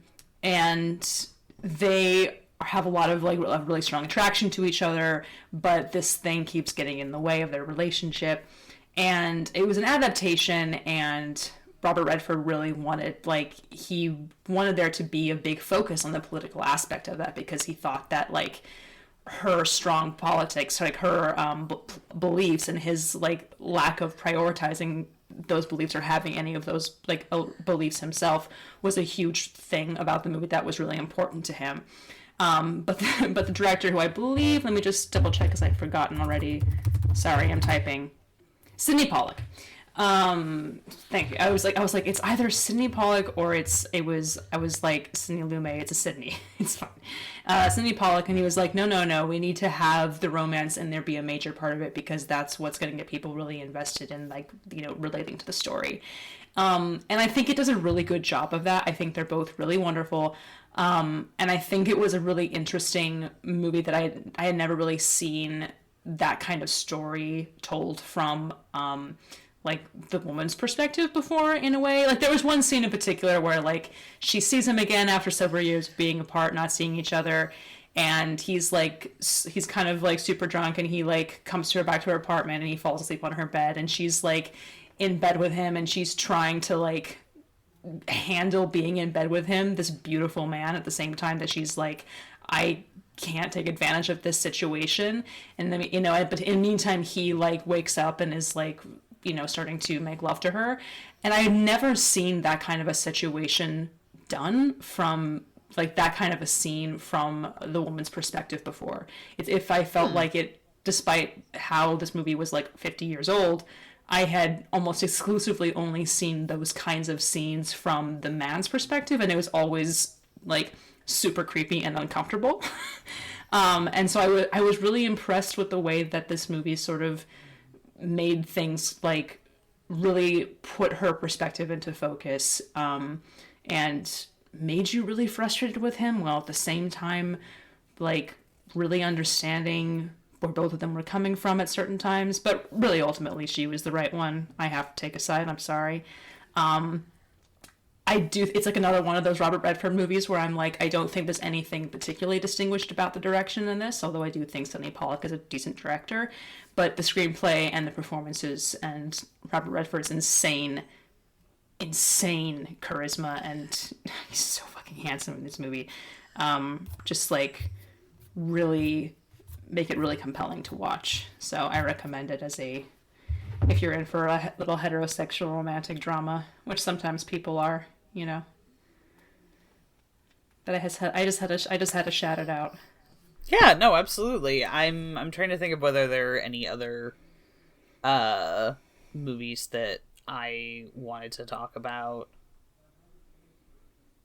they have a lot of like a really strong attraction to each other, but this thing keeps getting in the way of their relationship. And it was an adaptation, and Robert Redford really he wanted there to be a big focus on the political aspect of that because he thought that like her strong politics, like her beliefs and his like lack of prioritizing those beliefs or having any of those like beliefs himself was a huge thing about the movie that was really important to him. But the director, who I believe, let me just double check because I've forgotten already. Sorry, I'm typing. Sidney Pollack. Thank you. I was like, it's either Sidney Pollack or I was like, Sidney Lumet, it's a Sidney. It's fine. Sidney Pollack, and he was like, no, we need to have the romance and there be a major part of it because that's what's going to get people really invested in, like, you know, relating to the story. And I think it does a really good job of that. I think they're both really wonderful. And I think it was a really interesting movie that I had never really seen that kind of story told from, like, the woman's perspective before, in a way. Like, there was one scene in particular where, like, she sees him again after several years of being apart, not seeing each other, and he's kind of, like, super drunk, and he, like, comes to her back to her apartment, and he falls asleep on her bed, and she's, like, in bed with him, and she's trying to, like, handle being in bed with him, this beautiful man, at the same time that she's, like, I can't take advantage of this situation. And then, you know, but in the meantime, he, like, wakes up and is, like, you know, starting to make love to her. And I had never seen that kind of a situation done from like that kind of a scene from the woman's perspective before. If I felt like it, despite how this movie was like 50 years old, I had almost exclusively only seen those kinds of scenes from the man's perspective, and it was always like super creepy and uncomfortable. And so I was really impressed with the way that this movie sort of made things like really put her perspective into focus, and made you really frustrated with him, while at the same time like really understanding where both of them were coming from at certain times. But really ultimately she was the right one. I have to take a side, I'm sorry. It's like another one of those Robert Redford movies where I'm like, I don't think there's anything particularly distinguished about the direction in this, although I do think Sidney Pollack is a decent director. But the screenplay and the performances and Robert Redford's insane charisma, and he's so fucking handsome in this movie, just like really make it really compelling to watch. So I recommend it if you're in for a little heterosexual romantic drama, which sometimes people are, you know. But I just had to shout it out. Yeah, no, absolutely. I'm trying to think of whether there are any other movies that I wanted to talk about.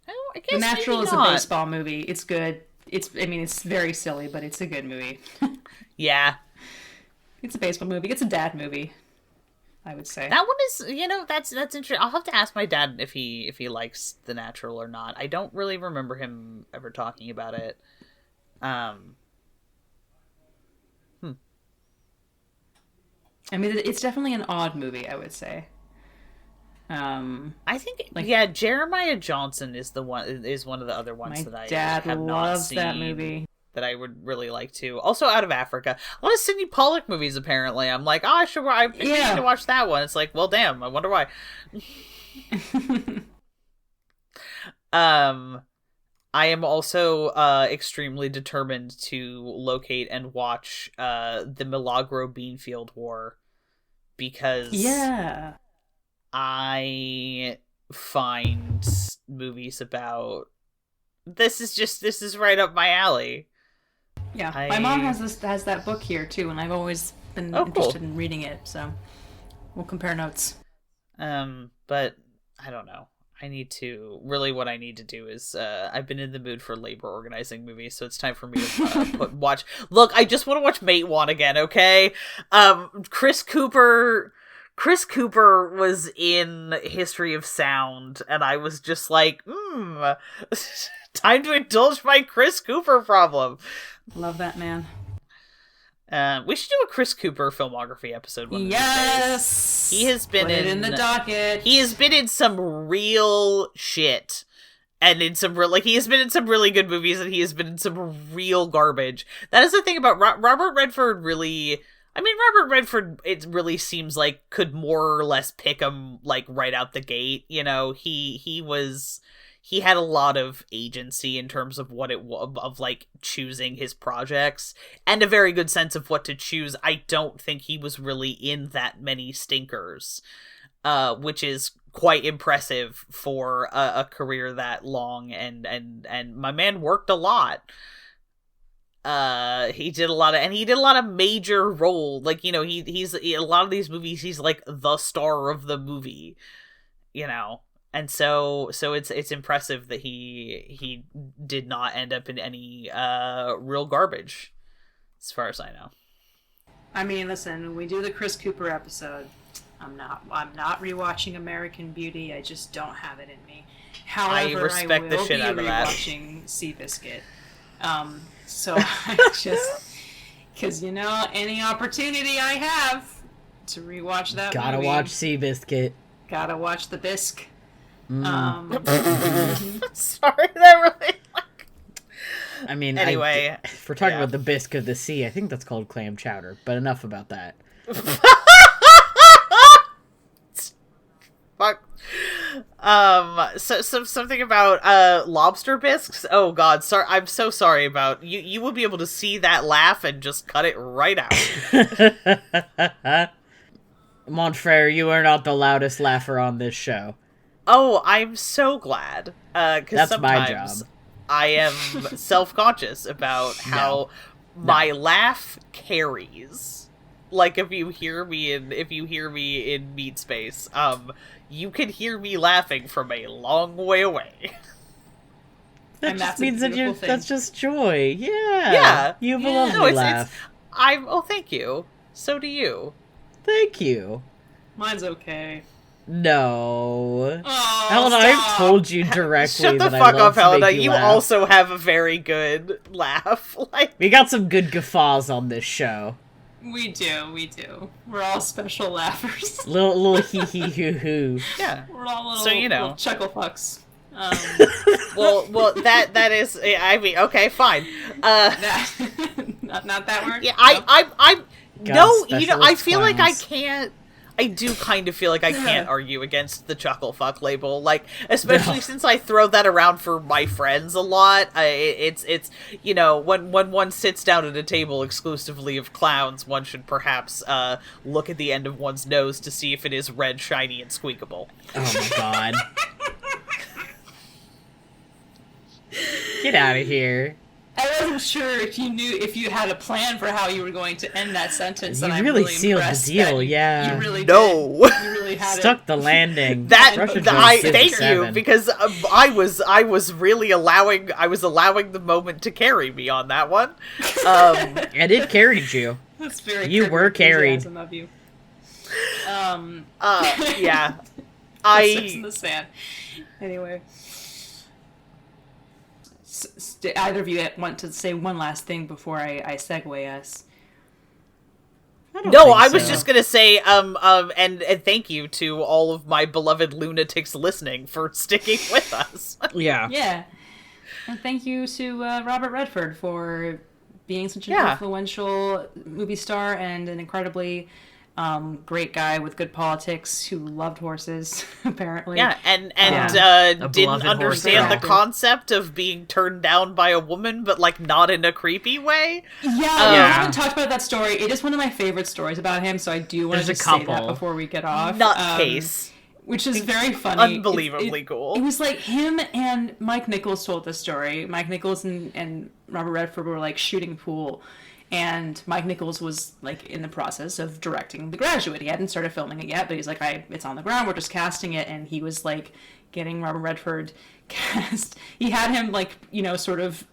Oh, I guess The Natural maybe is not. a baseball movie. It's good. It's very silly, but it's a good movie. Yeah. It's a baseball movie. It's a dad movie, I would say. That one is, that's interesting. I'll have to ask my dad if he likes The Natural or not. I don't really remember him ever talking about it. I mean, it's definitely an odd movie, I would say. I think, yeah, Jeremiah Johnson is one of the other ones that I dad have not loves seen that movie. that I would really like to. Also, Out of Africa, a lot of Sidney Pollack movies. Apparently, I'm like, oh, I need to watch that one. It's like, well, damn, I wonder why. I am also extremely determined to locate and watch the Milagro Beanfield War, because I find movies about this is right up my alley. Yeah, my mom has that book here too, and I've always been interested in reading it. So we'll compare notes. But I don't know. What I need to do is, I've been in the mood for labor organizing movies, so it's time for me to watch. Look, I just want to watch Mate One again, okay? Chris Cooper was in History of Sound, and I was just like, time to indulge my Chris Cooper problem. Love that man. We should do a Chris Cooper filmography episode one of these days. He has been in the docket. He has been in some real shit. And he has been in some really good movies, and he has been in some real garbage. That is the thing about Robert Redford. Robert Redford, it really seems like, could more or less pick him like right out the gate. You know, he had a lot of agency in terms of of like choosing his projects, and a very good sense of what to choose. I don't think he was really in that many stinkers, which is quite impressive for a career that long. And my man worked a lot. He did a lot of major role. Like, you know, he's a lot of these movies, he's like the star of the movie, you know. And so it's impressive that he did not end up in any real garbage, as far as I know. I mean, listen, when we do the Chris Cooper episode, I'm not rewatching American Beauty. I just don't have it in me. However, I respect the shit out of that. Rewatching Seabiscuit. So I just, because, you know, any opportunity I have to rewatch that Gotta movie, watch Seabiscuit. Gotta watch the bisque. Sorry, that really. I mean, anyway, if we're talking about the bisque of the sea, I think that's called clam chowder. But enough about that. Fuck. So something about lobster bisques. Oh God, sorry. I'm so sorry about you. You will be able to see that laugh and just cut it right out. Montfrere, you are not the loudest laugher on this show. Oh, I'm so glad. Because That's my sometimes job. I am self-conscious about how my laugh carries. Like if you hear me in Meat Space, you can hear me laughing from a long way away. That And just that's a means that beautiful thing. that's just joy. Yeah. Yeah. You have a Yeah. lovely No, it's laugh. oh, thank you. So do you. Thank you. Mine's okay. No. Oh, Helena, stop. I've told you directly Shut the that fuck I love up, to Helena. make you You laugh. also have a very good laugh. Like, We got some good guffaws on this show. We do. We're all special laughers. Little hee hee hoo hoo. yeah. We're all little, So, you know. little chuckle fucks. Well, that is. I mean, okay, fine. That, not that word. Yeah, No. I'm. God, No, you know, I specialist feel like I clowns. can't. I do kind of feel like I can't argue against the chuckle fuck label, like especially No. since I throw that around for my friends a lot. It's you know, when one sits down at a table exclusively of clowns, one should perhaps look at the end of one's nose to see if it is red, shiny, and squeakable. Oh my god. Get out of here. I wasn't sure if you had a plan for how you were going to end that sentence. You and I'm really really sealed the impressed deal, that yeah. You really No. did. You really had Stuck it. the landing. That Russia I Jones thank you 7. because I was really allowing the moment to carry me on that one. And it carried you. That's very You Curb were Your carried. Enthusiasm of you. Yeah. Footsteps in the sand. Anyway. Did either of you want to say one last thing before I segue us? No, think I was so. just gonna say, and thank you to all of my beloved lunatics listening for sticking with us. Yeah. Yeah. And thank you to Robert Redford for being such an Yeah. influential movie star and an incredibly great guy with good politics who loved horses, apparently. Yeah, and A didn't beloved understand the horse concept of being turned down by a woman, but like not in a creepy way. Yeah, we haven't talked about that story. It is one of my favorite stories about him, so I do want to There's a just say that couple. before we get off. Nutcase. Which is very funny. Unbelievably cool. It was like him and Mike Nichols told this story. Mike Nichols and Robert Redford were like shooting pool, and Mike Nichols was like in the process of directing The Graduate. He hadn't started filming it yet, but he's like, it's on the ground. We're just casting it, and he was like getting Robert Redford cast. He had him like sort of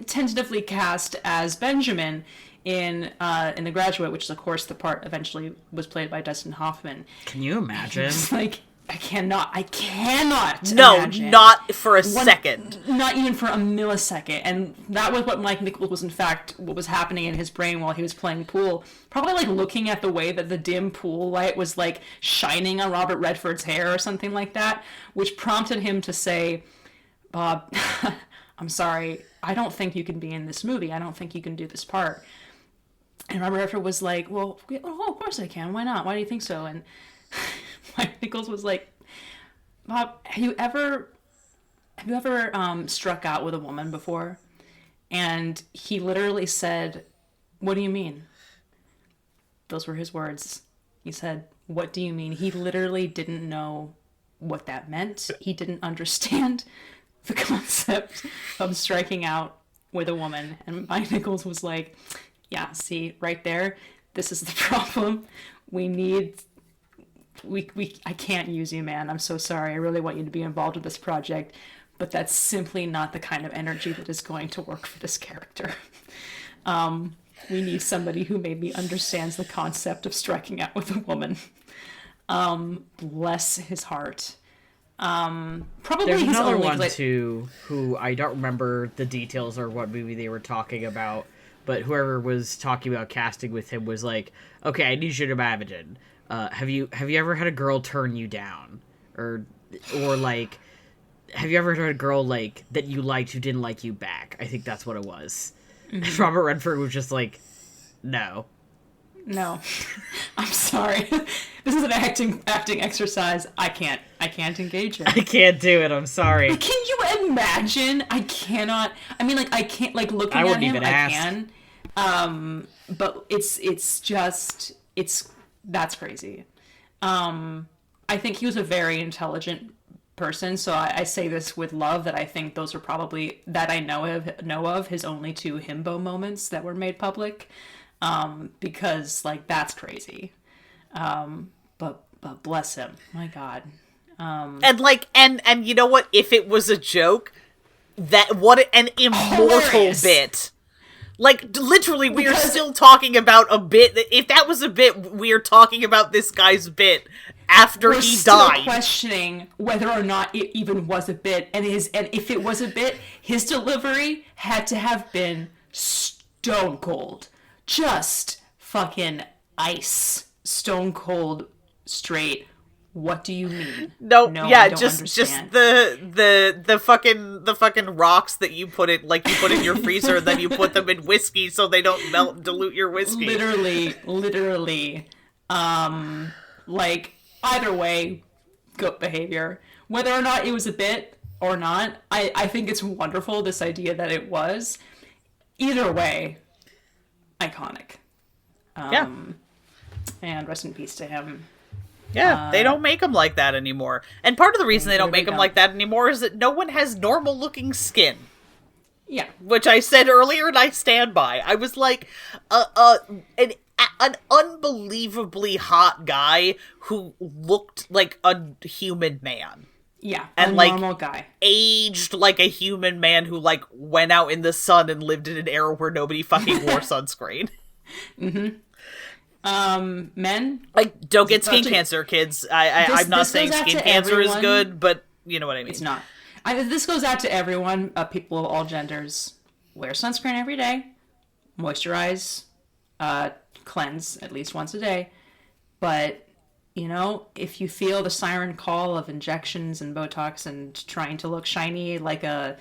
tentatively cast as Benjamin in The Graduate, which is of course the part eventually was played by Dustin Hoffman. Can you imagine? It's like I cannot No, imagine. not for a second. Not even for a millisecond. And that was what Mike Nichols was, in fact, what was happening in his brain while he was playing pool. Probably like looking at the way that the dim pool light was like shining on Robert Redford's hair or something like that, which prompted him to say, Bob, I'm sorry, I don't think you can be in this movie. I don't think you can do this part. And Robert Redford was like, well, of course I can. Why not? Why do you think so? And Mike Nichols was like, Bob, have you ever struck out with a woman before? And he literally said, what do you mean? Those were his words. He said, what do you mean? He literally didn't know what that meant. He didn't understand the concept of striking out with a woman. And Mike Nichols was like, yeah, see, right there, this is the problem. I can't use you, man. I'm so sorry. I really want you to be involved with this project, but that's simply not the kind of energy that is going to work for this character. We need somebody who maybe understands the concept of striking out with a woman. Bless his heart. Probably There's his another only one too, who I don't remember the details or what movie they were talking about, but whoever was talking about casting with him was like, okay, I need you to imagine. Have you ever had a girl turn you down? Or like, have you ever had a girl like that you liked who didn't like you back? I think that's what it was. Mm-hmm. Robert Redford was just like, no. No. I'm sorry. This is an acting exercise. I can't engage in. I can't do it, I'm sorry. Can you imagine? I cannot. I mean, like, I can't, like, looking at him, I can. But it's just, that's crazy. I think he was a very intelligent person, so I say this with love, that I think those are probably, that I know of his only two himbo moments that were made public, because like that's crazy. But bless him, my God. And like, and you know what? If it was a joke, that what an immortal Hilarious. bit. Like, literally, we are still talking about a bit. If that was a bit, we are talking about this guy's bit after We're he still died. questioning whether or not it even was a bit, and if it was a bit, his delivery had to have been stone cold, just fucking ice, stone cold, straight. What do you mean? No, yeah, I don't just understand. the fucking rocks that you put in, like, you put in your freezer, and then you put them in whiskey so they don't melt and dilute your whiskey. Literally. Like, either way, goat behavior. Whether or not it was a bit or not, I think it's wonderful, this idea that it was. Either way, iconic. Yeah. And rest in peace to him. Yeah, they don't make them like that anymore. And part of the reason they don't make them don't. like that anymore is that no one has normal-looking skin. Yeah. Which I said earlier, and I stand by. I was like, an unbelievably hot guy who looked like a human man. Yeah, And, a like, normal guy. Aged like a human man who, like, went out in the sun and lived in an era where nobody fucking wore sunscreen. Men? Like, don't get skin Actually, cancer, kids. I'm not this saying goes out skin to cancer is everyone. good, but you know what I mean. It's not. This goes out to everyone, people of all genders. Wear sunscreen every day. Moisturize. Cleanse at least once a day. But, you know, if you feel the siren call of injections and Botox and trying to look shiny like a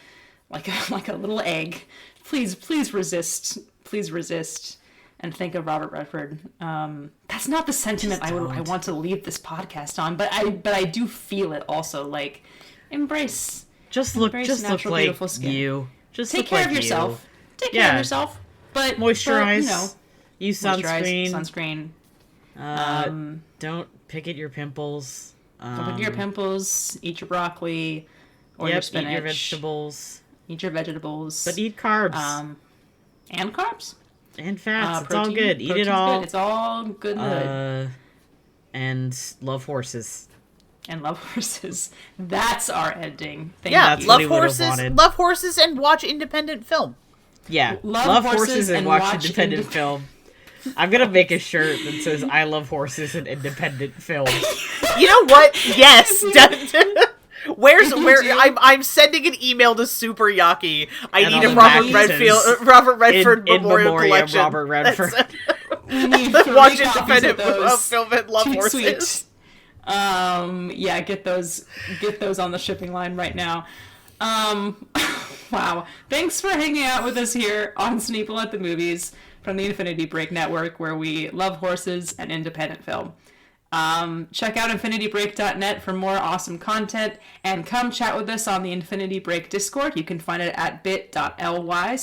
little egg, please resist. Please resist. And think of Robert Redford. That's not the sentiment I want to leave this podcast on, but I do feel it also. Like, embrace natural, like beautiful skin. you. Just Take look care like of yourself. You. Take care of yourself. But Moisturize. you know, Use moisturize, sunscreen. sunscreen. Don't pick at your pimples. Don't pick your pimples. Eat your broccoli or your spinach. Eat your vegetables. Eat your vegetables. But eat carbs. And carbs. And fats. It's Protein. all good. Eat it Protein's all. Good. It's all good in the hood. And love horses. And love horses. That's our ending. Thank Yeah, you. what love he would've horses. wanted. Love horses and watch independent film. Yeah. Love horses horses and and watch watch independent film. I'm gonna make a shirt that says "I love horses and independent film." You know what? Yes. Where do- I'm sending an email to Super Yaki. I And need on a the back it says, Robert Redford in memorial memoriam, collection. Robert Redford. We need Watch 3 copies independent of those. film and love Too horses. sweet. Yeah, get those on the shipping line right now. Wow. Thanks for hanging out with us here on Sneople at the Movies from the Infinity Break Network, where we love horses and independent film. Check out infinitybreak.net for more awesome content, and come chat with us on the Infinity Break Discord. You can find it at bit.ly/I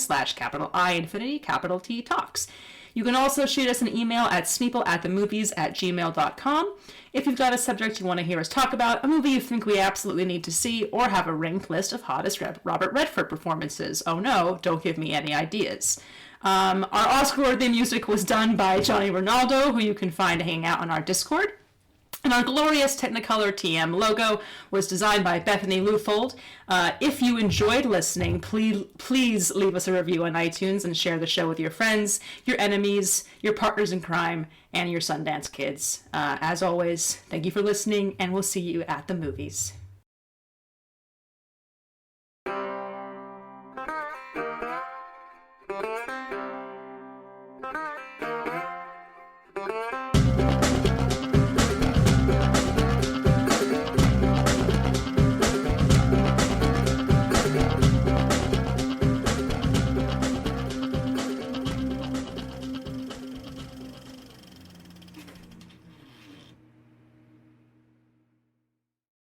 Talks. You can also shoot us an email at sneopleatthemovies@gmail.com if you've got a subject you want to hear us talk about, a movie you think we absolutely need to see, or have a ranked list of hottest Robert Redford performances. Oh no, don't give me any ideas. Our Oscar-worthy music was done by Johnny Ronaldo, who you can find hanging out on our Discord. And our glorious Technicolor TM logo was designed by Bethany Lutfold. If you enjoyed listening, please leave us a review on iTunes and share the show with your friends, your enemies, your partners in crime, and your Sundance kids. As always, thank you for listening, and we'll see you at the movies.